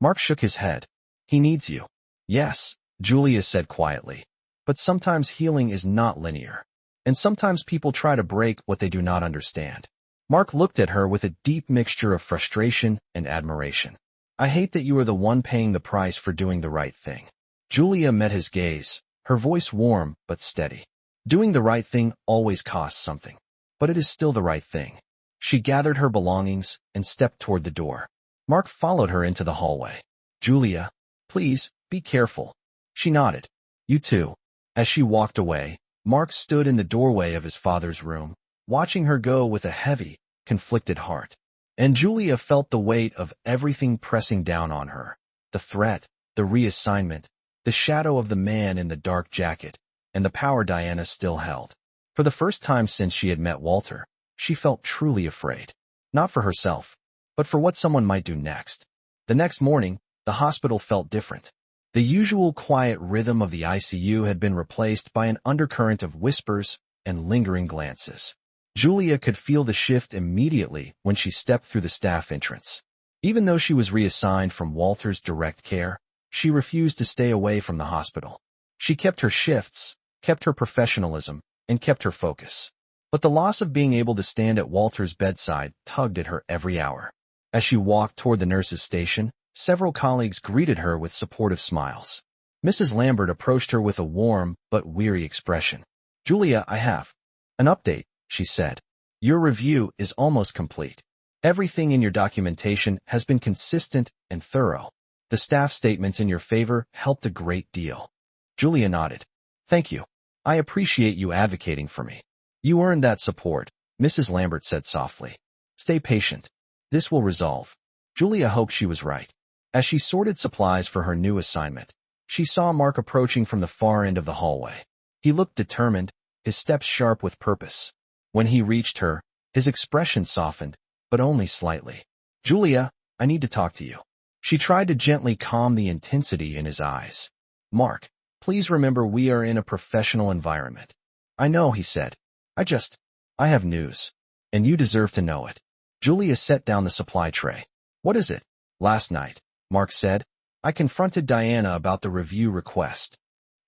Mark shook his head. He needs you. Yes, Julia said quietly. But sometimes healing is not linear. And sometimes people try to break what they do not understand. Mark looked at her with a deep mixture of frustration and admiration. I hate that you are the one paying the price for doing the right thing. Julia met his gaze, her voice warm but steady. Doing the right thing always costs something. But it is still the right thing. She gathered her belongings and stepped toward the door. Mark followed her into the hallway. Julia, please, be careful. She nodded. You too. As she walked away, Mark stood in the doorway of his father's room, watching her go with a heavy, conflicted heart. And Julia felt the weight of everything pressing down on her. The threat, the reassignment, the shadow of the man in the dark jacket, and the power Diana still held. For the first time since she had met Walter, she felt truly afraid. Not for herself, but for what someone might do next. The next morning, the hospital felt different. The usual quiet rhythm of the ICU had been replaced by an undercurrent of whispers and lingering glances. Julia could feel the shift immediately when she stepped through the staff entrance. Even though she was reassigned from Walter's direct care, she refused to stay away from the hospital. She kept her shifts, kept her professionalism, and kept her focus. But the loss of being able to stand at Walter's bedside tugged at her every hour. As she walked toward the nurse's station, several colleagues greeted her with supportive smiles. Mrs. Lambert approached her with a warm but weary expression. Julia, I have an update, she said. Your review is almost complete. Everything in your documentation has been consistent and thorough. The staff statements in your favor helped a great deal. Julia nodded. Thank you. I appreciate you advocating for me. You earned that support, Mrs. Lambert said softly. Stay patient. This will resolve. Julia hoped she was right. As she sorted supplies for her new assignment, she saw Mark approaching from the far end of the hallway. He looked determined, his steps sharp with purpose. When he reached her, his expression softened, but only slightly. Julia, I need to talk to you. She tried to gently calm the intensity in his eyes. Mark, please remember we are in a professional environment. I know, he said. I have news. And you deserve to know it. Julia set down the supply tray. What is it? Last night, Mark said, I confronted Diana about the review request.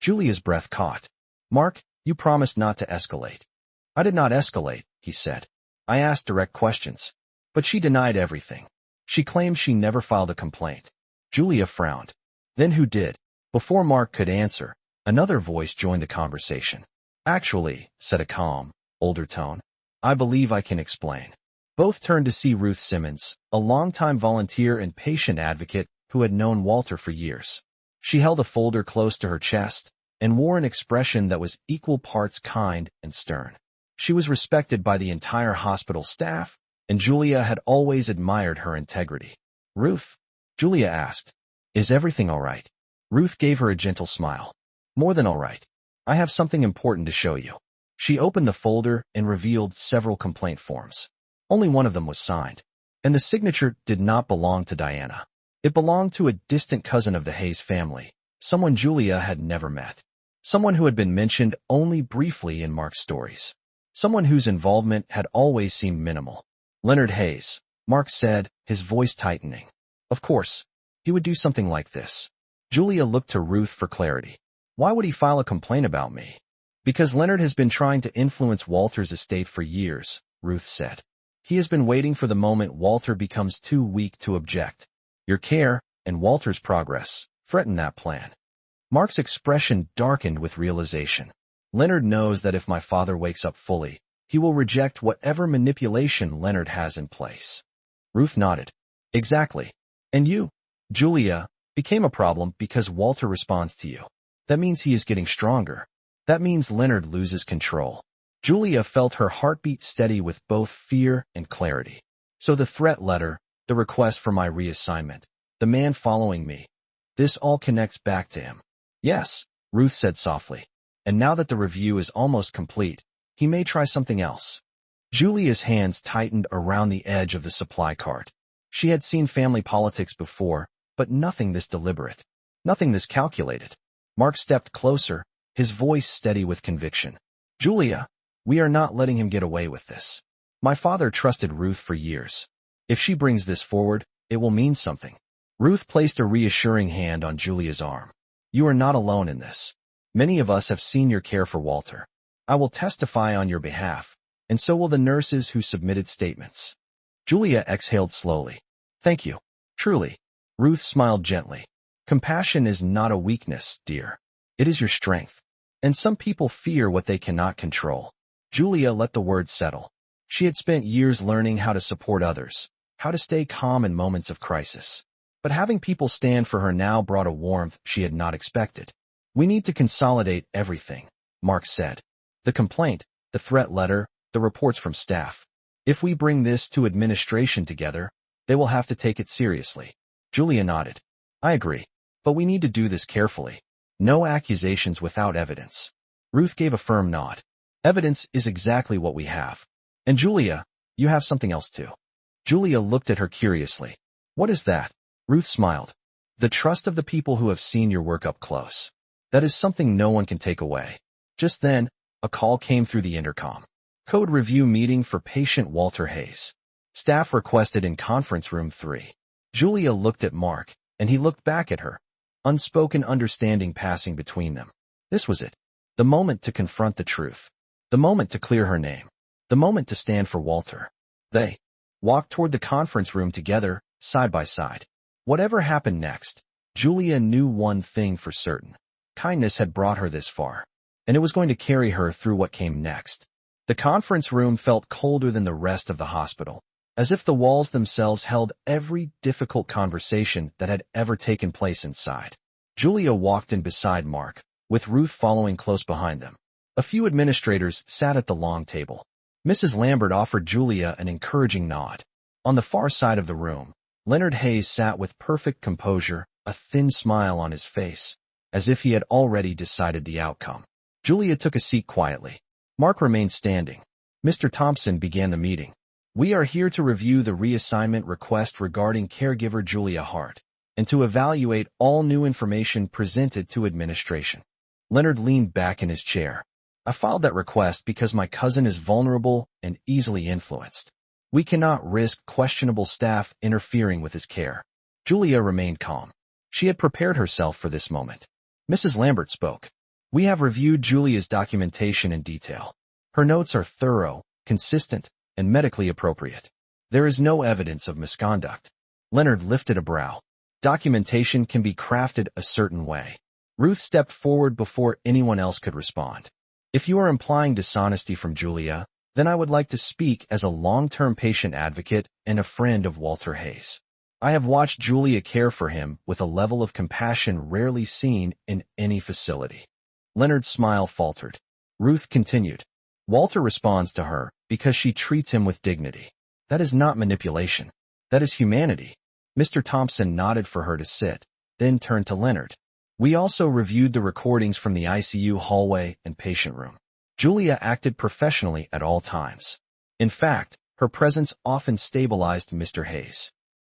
Julia's breath caught. Mark, you promised not to escalate. I did not escalate, he said. I asked direct questions. But she denied everything. She claimed she never filed a complaint. Julia frowned. Then who did? Before Mark could answer, another voice joined the conversation. Actually, said a calm, older tone, I believe I can explain. Both turned to see Ruth Simmons, a longtime volunteer and patient advocate who had known Walter for years. She held a folder close to her chest and wore an expression that was equal parts kind and stern. She was respected by the entire hospital staff, and Julia had always admired her integrity. Ruth? Julia asked. Is everything all right? Ruth gave her a gentle smile. More than all right. I have something important to show you. She opened the folder and revealed several complaint forms. Only one of them was signed, and the signature did not belong to Diana. It belonged to a distant cousin of the Hayes family, someone Julia had never met, someone who had been mentioned only briefly in Mark's stories, someone whose involvement had always seemed minimal. Leonard Hayes, Mark said, his voice tightening. Of course, he would do something like this. Julia looked to Ruth for clarity. Why would he file a complaint about me? Because Leonard has been trying to influence Walter's estate for years, Ruth said. He has been waiting for the moment Walter becomes too weak to object. Your care and Walter's progress threaten that plan. Mark's expression darkened with realization. Leonard knows that if my father wakes up fully, he will reject whatever manipulation Leonard has in place. Ruth nodded. Exactly. And you, Julia, became a problem because Walter responds to you. That means he is getting stronger. That means Leonard loses control. Julia felt her heartbeat steady with both fear and clarity. So the threat letter, the request for my reassignment, the man following me, this all connects back to him. Yes, Ruth said softly. And now that the review is almost complete, he may try something else. Julia's hands tightened around the edge of the supply cart. She had seen family politics before, but nothing this deliberate, nothing this calculated. Mark stepped closer, his voice steady with conviction. Julia, we are not letting him get away with this. My father trusted Ruth for years. If she brings this forward, it will mean something. Ruth placed a reassuring hand on Julia's arm. You are not alone in this. Many of us have seen your care for Walter. I will testify on your behalf, and so will the nurses who submitted statements. Julia exhaled slowly. Thank you. Truly. Ruth smiled gently. Compassion is not a weakness, dear. It is your strength. And some people fear what they cannot control. Julia let the words settle. She had spent years learning how to support others, how to stay calm in moments of crisis. But having people stand for her now brought a warmth she had not expected. We need to consolidate everything, Mark said. The complaint, the threat letter, the reports from staff. If we bring this to administration together, they will have to take it seriously. Julia nodded. I agree. But we need to do this carefully. No accusations without evidence. Ruth gave a firm nod. Evidence is exactly what we have. And Julia, you have something else too. Julia looked at her curiously. What is that? Ruth smiled. The trust of the people who have seen your work up close. That is something no one can take away. Just then, a call came through the intercom. Code review meeting for patient Walter Hayes. Staff requested in conference room 3. Julia looked at Mark, and he looked back at her. Unspoken understanding passing between them. This was it. The moment to confront the truth. The moment to clear her name. The moment to stand for Walter. They walked toward the conference room together, side by side. Whatever happened next, Julia knew one thing for certain. Kindness had brought her this far, and it was going to carry her through what came next. The conference room felt colder than the rest of the hospital. as if the walls themselves held every difficult conversation that had ever taken place inside. Julia walked in beside Mark, with Ruth following close behind them. A few administrators sat at the long table. Mrs. Lambert offered Julia an encouraging nod. On the far side of the room, Leonard Hayes sat with perfect composure, a thin smile on his face, as if he had already decided the outcome. Julia took a seat quietly. Mark remained standing. Mr. Thompson began the meeting. We are here to review the reassignment request regarding caregiver Julia Hart, and to evaluate all new information presented to administration. Leonard leaned back in his chair. I filed that request because my cousin is vulnerable and easily influenced. We cannot risk questionable staff interfering with his care. Julia remained calm. She had prepared herself for this moment. Mrs. Lambert spoke. We have reviewed Julia's documentation in detail. Her notes are thorough, consistent, and medically appropriate. There is no evidence of misconduct. Leonard lifted a brow. Documentation can be crafted a certain way. Ruth stepped forward before anyone else could respond. If you are implying dishonesty from Julia, then I would like to speak as a long-term patient advocate and a friend of Walter Hayes. I have watched Julia care for him with a level of compassion rarely seen in any facility. Leonard's smile faltered. Ruth continued. Walter responds to her because she treats him with dignity. That is not manipulation. That is humanity. Mr. Thompson nodded for her to sit, then turned to Leonard. We also reviewed the recordings from the ICU hallway and patient room. Julia acted professionally at all times. In fact, her presence often stabilized Mr. Hayes.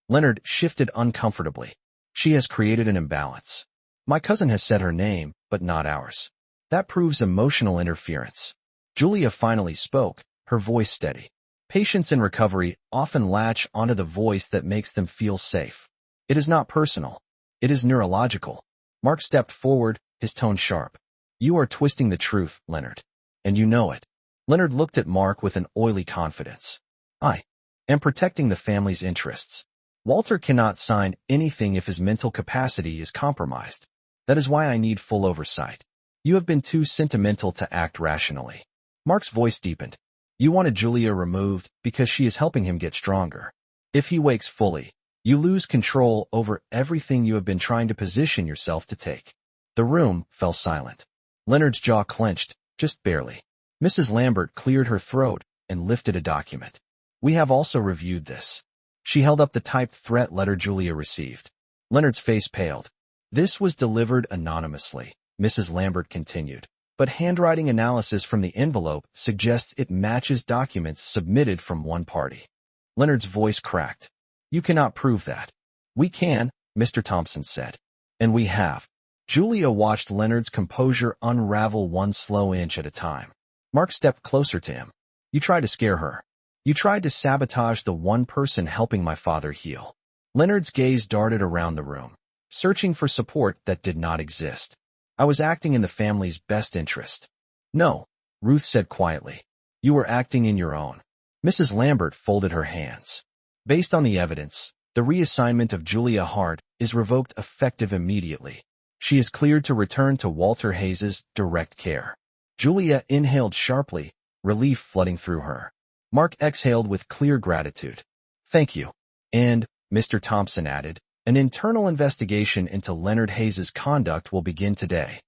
Leonard shifted uncomfortably. She has created an imbalance. My cousin has said her name, but not ours. That proves emotional interference. Julia finally spoke, her voice steady. Patients in recovery often latch onto the voice that makes them feel safe. It is not personal. It is neurological. Mark stepped forward, his tone sharp. You are twisting the truth, Leonard. And you know it. Leonard looked at Mark with an oily confidence. I am protecting the family's interests. Walter cannot sign anything if his mental capacity is compromised. That is why I need full oversight. You have been too sentimental to act rationally. Mark's voice deepened. You wanted Julia removed because she is helping him get stronger. If he wakes fully, you lose control over everything you have been trying to position yourself to take. The room fell silent. Leonard's jaw clenched, just barely. Mrs. Lambert cleared her throat and lifted a document. We have also reviewed this. She held up the typed threat letter Julia received. Leonard's face paled. This was delivered anonymously, Mrs. Lambert continued, but handwriting analysis from the envelope suggests it matches documents submitted from one party. Leonard's voice cracked. You cannot prove that. We can, Mr. Thompson said. And we have. Julia watched Leonard's composure unravel one slow inch at a time. Mark stepped closer to him. You tried to scare her. You tried to sabotage the one person helping my father heal. Leonard's gaze darted around the room, searching for support that did not exist. I was acting in the family's best interest. No, Ruth said quietly. You were acting in your own. Mrs. Lambert folded her hands. Based on the evidence, the reassignment of Julia Hart is revoked effective immediately. She is cleared to return to Walter Hayes's direct care. Julia inhaled sharply, relief flooding through her. Mark exhaled with clear gratitude. Thank you. And, Mr. Thompson added, an internal investigation into Leonard Hayes's conduct will begin today.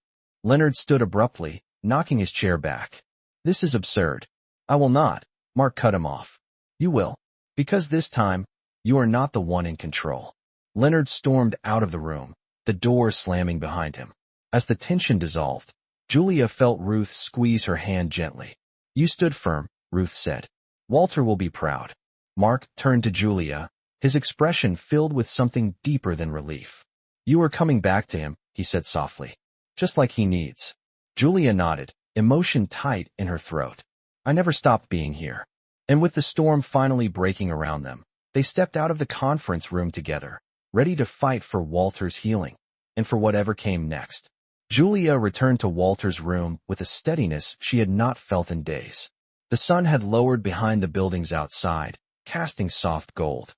Leonard stood abruptly, knocking his chair back. This is absurd. I will not. Mark cut him off. You will. Because this time, you are not the one in control. Leonard stormed out of the room, the door slamming behind him. As the tension dissolved, Julia felt Ruth squeeze her hand gently. You stood firm, Ruth said. Walter will be proud. Mark turned to Julia, his expression filled with something deeper than relief. You are coming back to him, he said softly. Just like he needs. Julia nodded, emotion tight in her throat. I never stopped being here. And with the storm finally breaking around them, they stepped out of the conference room together, ready to fight for Walter's healing, and for whatever came next. Julia returned to Walter's room with a steadiness she had not felt in days. The sun had lowered behind the buildings outside, casting soft gold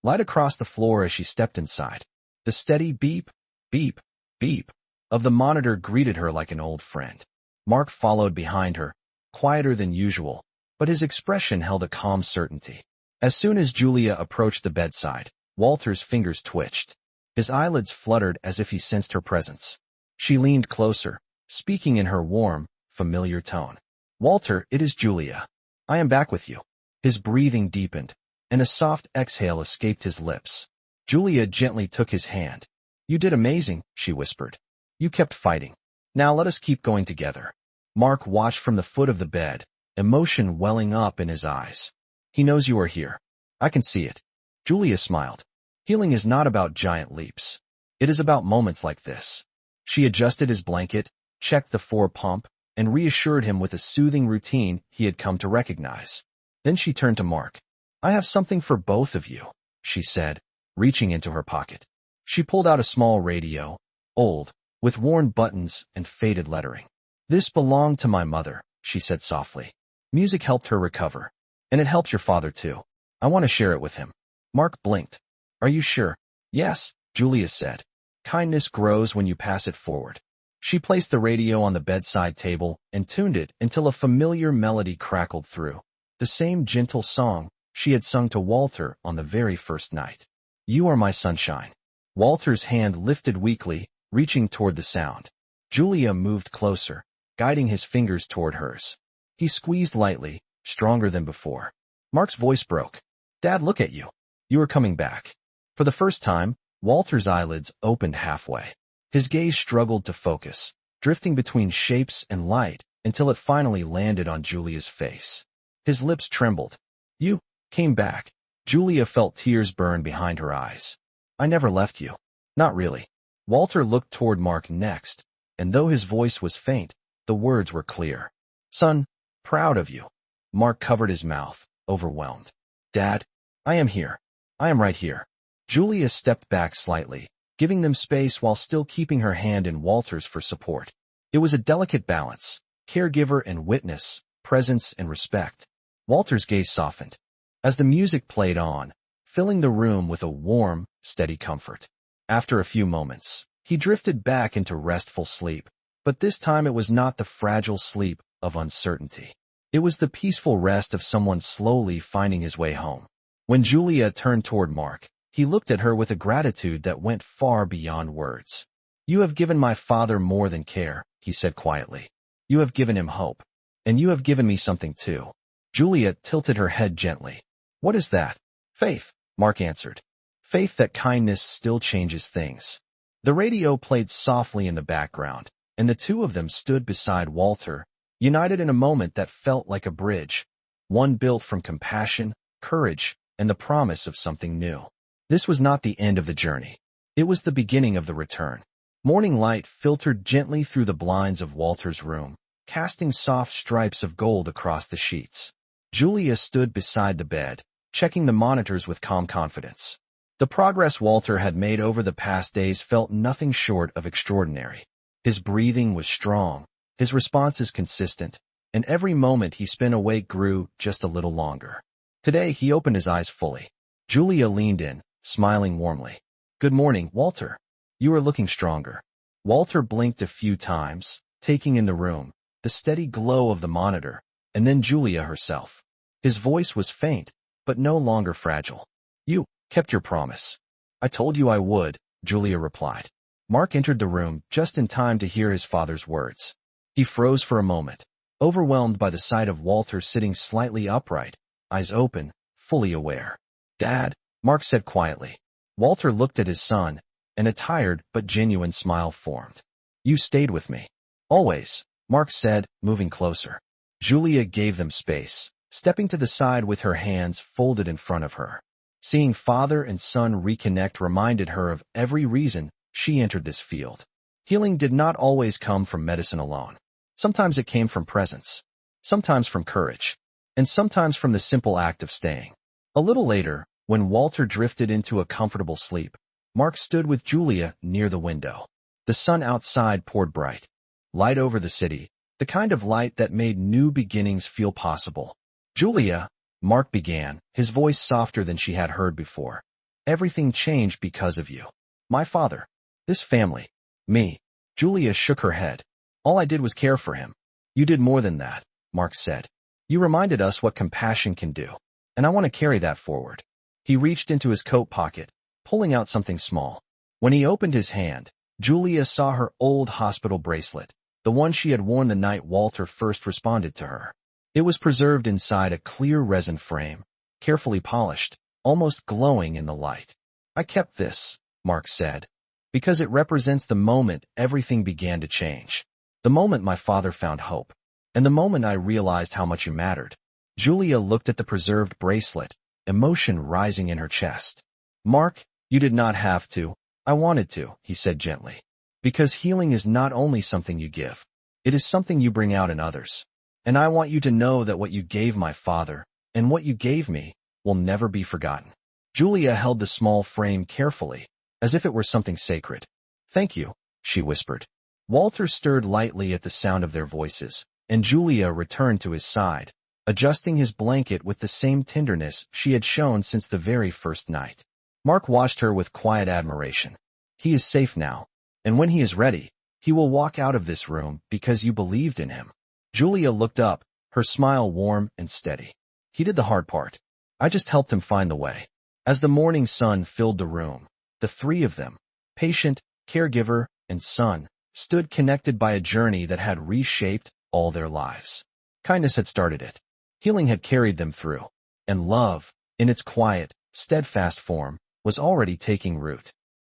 light across the floor as she stepped inside. The steady beep, beep, beep of the monitor greeted her like an old friend. Mark followed behind her, quieter than usual, but his expression held a calm certainty. As soon as Julia approached the bedside, Walter's fingers twitched. His eyelids fluttered as if he sensed her presence. She leaned closer, speaking in her warm, familiar tone. "Walter, it is Julia. I am back with you." His breathing deepened, and a soft exhale escaped his lips. Julia gently took his hand. "You did amazing," she whispered. "You kept fighting. Now let us keep going together." Mark watched from the foot of the bed, emotion welling up in his eyes. "He knows you are here. I can see it." Julia smiled. "Healing is not about giant leaps. It is about moments like this." She adjusted his blanket, checked the pump, and reassured him with a soothing routine he had come to recognize. Then she turned to Mark. "I have something for both of you," she said, reaching into her pocket. She pulled out a small radio, old, with worn buttons and faded lettering. "This belonged to my mother," she said softly. "Music helped her recover. And it helped your father too. I want to share it with him." Mark blinked. "Are you sure?" "Yes," Julia said. "Kindness grows when you pass it forward." She placed the radio on the bedside table and tuned it until a familiar melody crackled through. The same gentle song she had sung to Walter on the very first night. "You are my sunshine." Walter's hand lifted weakly, reaching toward the sound. Julia moved closer, guiding his fingers toward hers. He squeezed lightly, stronger than before. Mark's voice broke. "Dad, look at you. You are coming back." For the first time, Walter's eyelids opened halfway. His gaze struggled to focus, drifting between shapes and light until it finally landed on Julia's face. His lips trembled. "You came back." Julia felt tears burn behind her eyes. "I never left you." "Not really." Walter looked toward Mark next, and though his voice was faint, the words were clear. "Son, proud of you." Mark covered his mouth, overwhelmed. "Dad, I am here. I am right here." Julia stepped back slightly, giving them space while still keeping her hand in Walter's for support. It was a delicate balance, caregiver and witness, presence and respect. Walter's gaze softened as the music played on, filling the room with a warm, steady comfort. After a few moments, he drifted back into restful sleep, but this time it was not the fragile sleep of uncertainty. It was the peaceful rest of someone slowly finding his way home. When Julia turned toward Mark, he looked at her with a gratitude that went far beyond words. "You have given my father more than care," he said quietly. "You have given him hope. And you have given me something too." Julia tilted her head gently. "What is that?" "Faith," Mark answered. "Faith that kindness still changes things." The radio played softly in the background, and the two of them stood beside Walter, united in a moment that felt like a bridge, one built from compassion, courage, and the promise of something new. This was not the end of the journey. It was the beginning of the return. Morning light filtered gently through the blinds of Walter's room, casting soft stripes of gold across the sheets. Julia stood beside the bed, checking the monitors with calm confidence. The progress Walter had made over the past days felt nothing short of extraordinary. His breathing was strong, his responses consistent, and every moment he spent awake grew just a little longer. Today he opened his eyes fully. Julia leaned in, smiling warmly. "Good morning, Walter. You are looking stronger." Walter blinked a few times, taking in the room, the steady glow of the monitor, and then Julia herself. His voice was faint, but no longer fragile. "You kept your promise." "I told you I would," Julia replied. Mark entered the room just in time to hear his father's words. He froze for a moment, overwhelmed by the sight of Walter sitting slightly upright, eyes open, fully aware. "Dad," Mark said quietly. Walter looked at his son, and a tired but genuine smile formed. "You stayed with me." "Always," Mark said, moving closer. Julia gave them space, stepping to the side with her hands folded in front of her. Seeing father and son reconnect reminded her of every reason she entered this field. Healing did not always come from medicine alone. Sometimes it came from presence, sometimes from courage, and sometimes from the simple act of staying. A little later, when Walter drifted into a comfortable sleep, Mark stood with Julia near the window. The sun outside poured bright, light over the city, the kind of light that made new beginnings feel possible. "Julia," Mark began, his voice softer than she had heard before. "Everything changed because of you. My father, this family, me." Julia shook her head. "All I did was care for him." "You did more than that," Mark said. "You reminded us what compassion can do." and I want to carry that forward. He reached into his coat pocket, pulling out something small. When he opened his hand, Julia saw her old hospital bracelet, the one she had worn the night Walter first responded to her. It was preserved inside a clear resin frame, carefully polished, almost glowing in the light. I kept this, Mark said, because it represents the moment everything began to change. The moment my father found hope, and the moment I realized how much you mattered. Julia looked at the preserved bracelet, emotion rising in her chest. Mark, you did not have to. I wanted to, he said gently. Because healing is not only something you give, it is something you bring out in others. And I want you to know that what you gave my father, and what you gave me, will never be forgotten. Julia held the small frame carefully, as if it were something sacred. Thank you, she whispered. Walter stirred lightly at the sound of their voices, and Julia returned to his side, adjusting his blanket with the same tenderness she had shown since the very first night. Mark watched her with quiet admiration. He is safe now, and when he is ready, he will walk out of this room because you believed in him. Julia looked up, her smile warm and steady. He did the hard part. I just helped him find the way. As the morning sun filled the room, the three of them, patient, caregiver, and son, stood connected by a journey that had reshaped all their lives. Kindness had started it. Healing had carried them through. And love, in its quiet, steadfast form, was already taking root.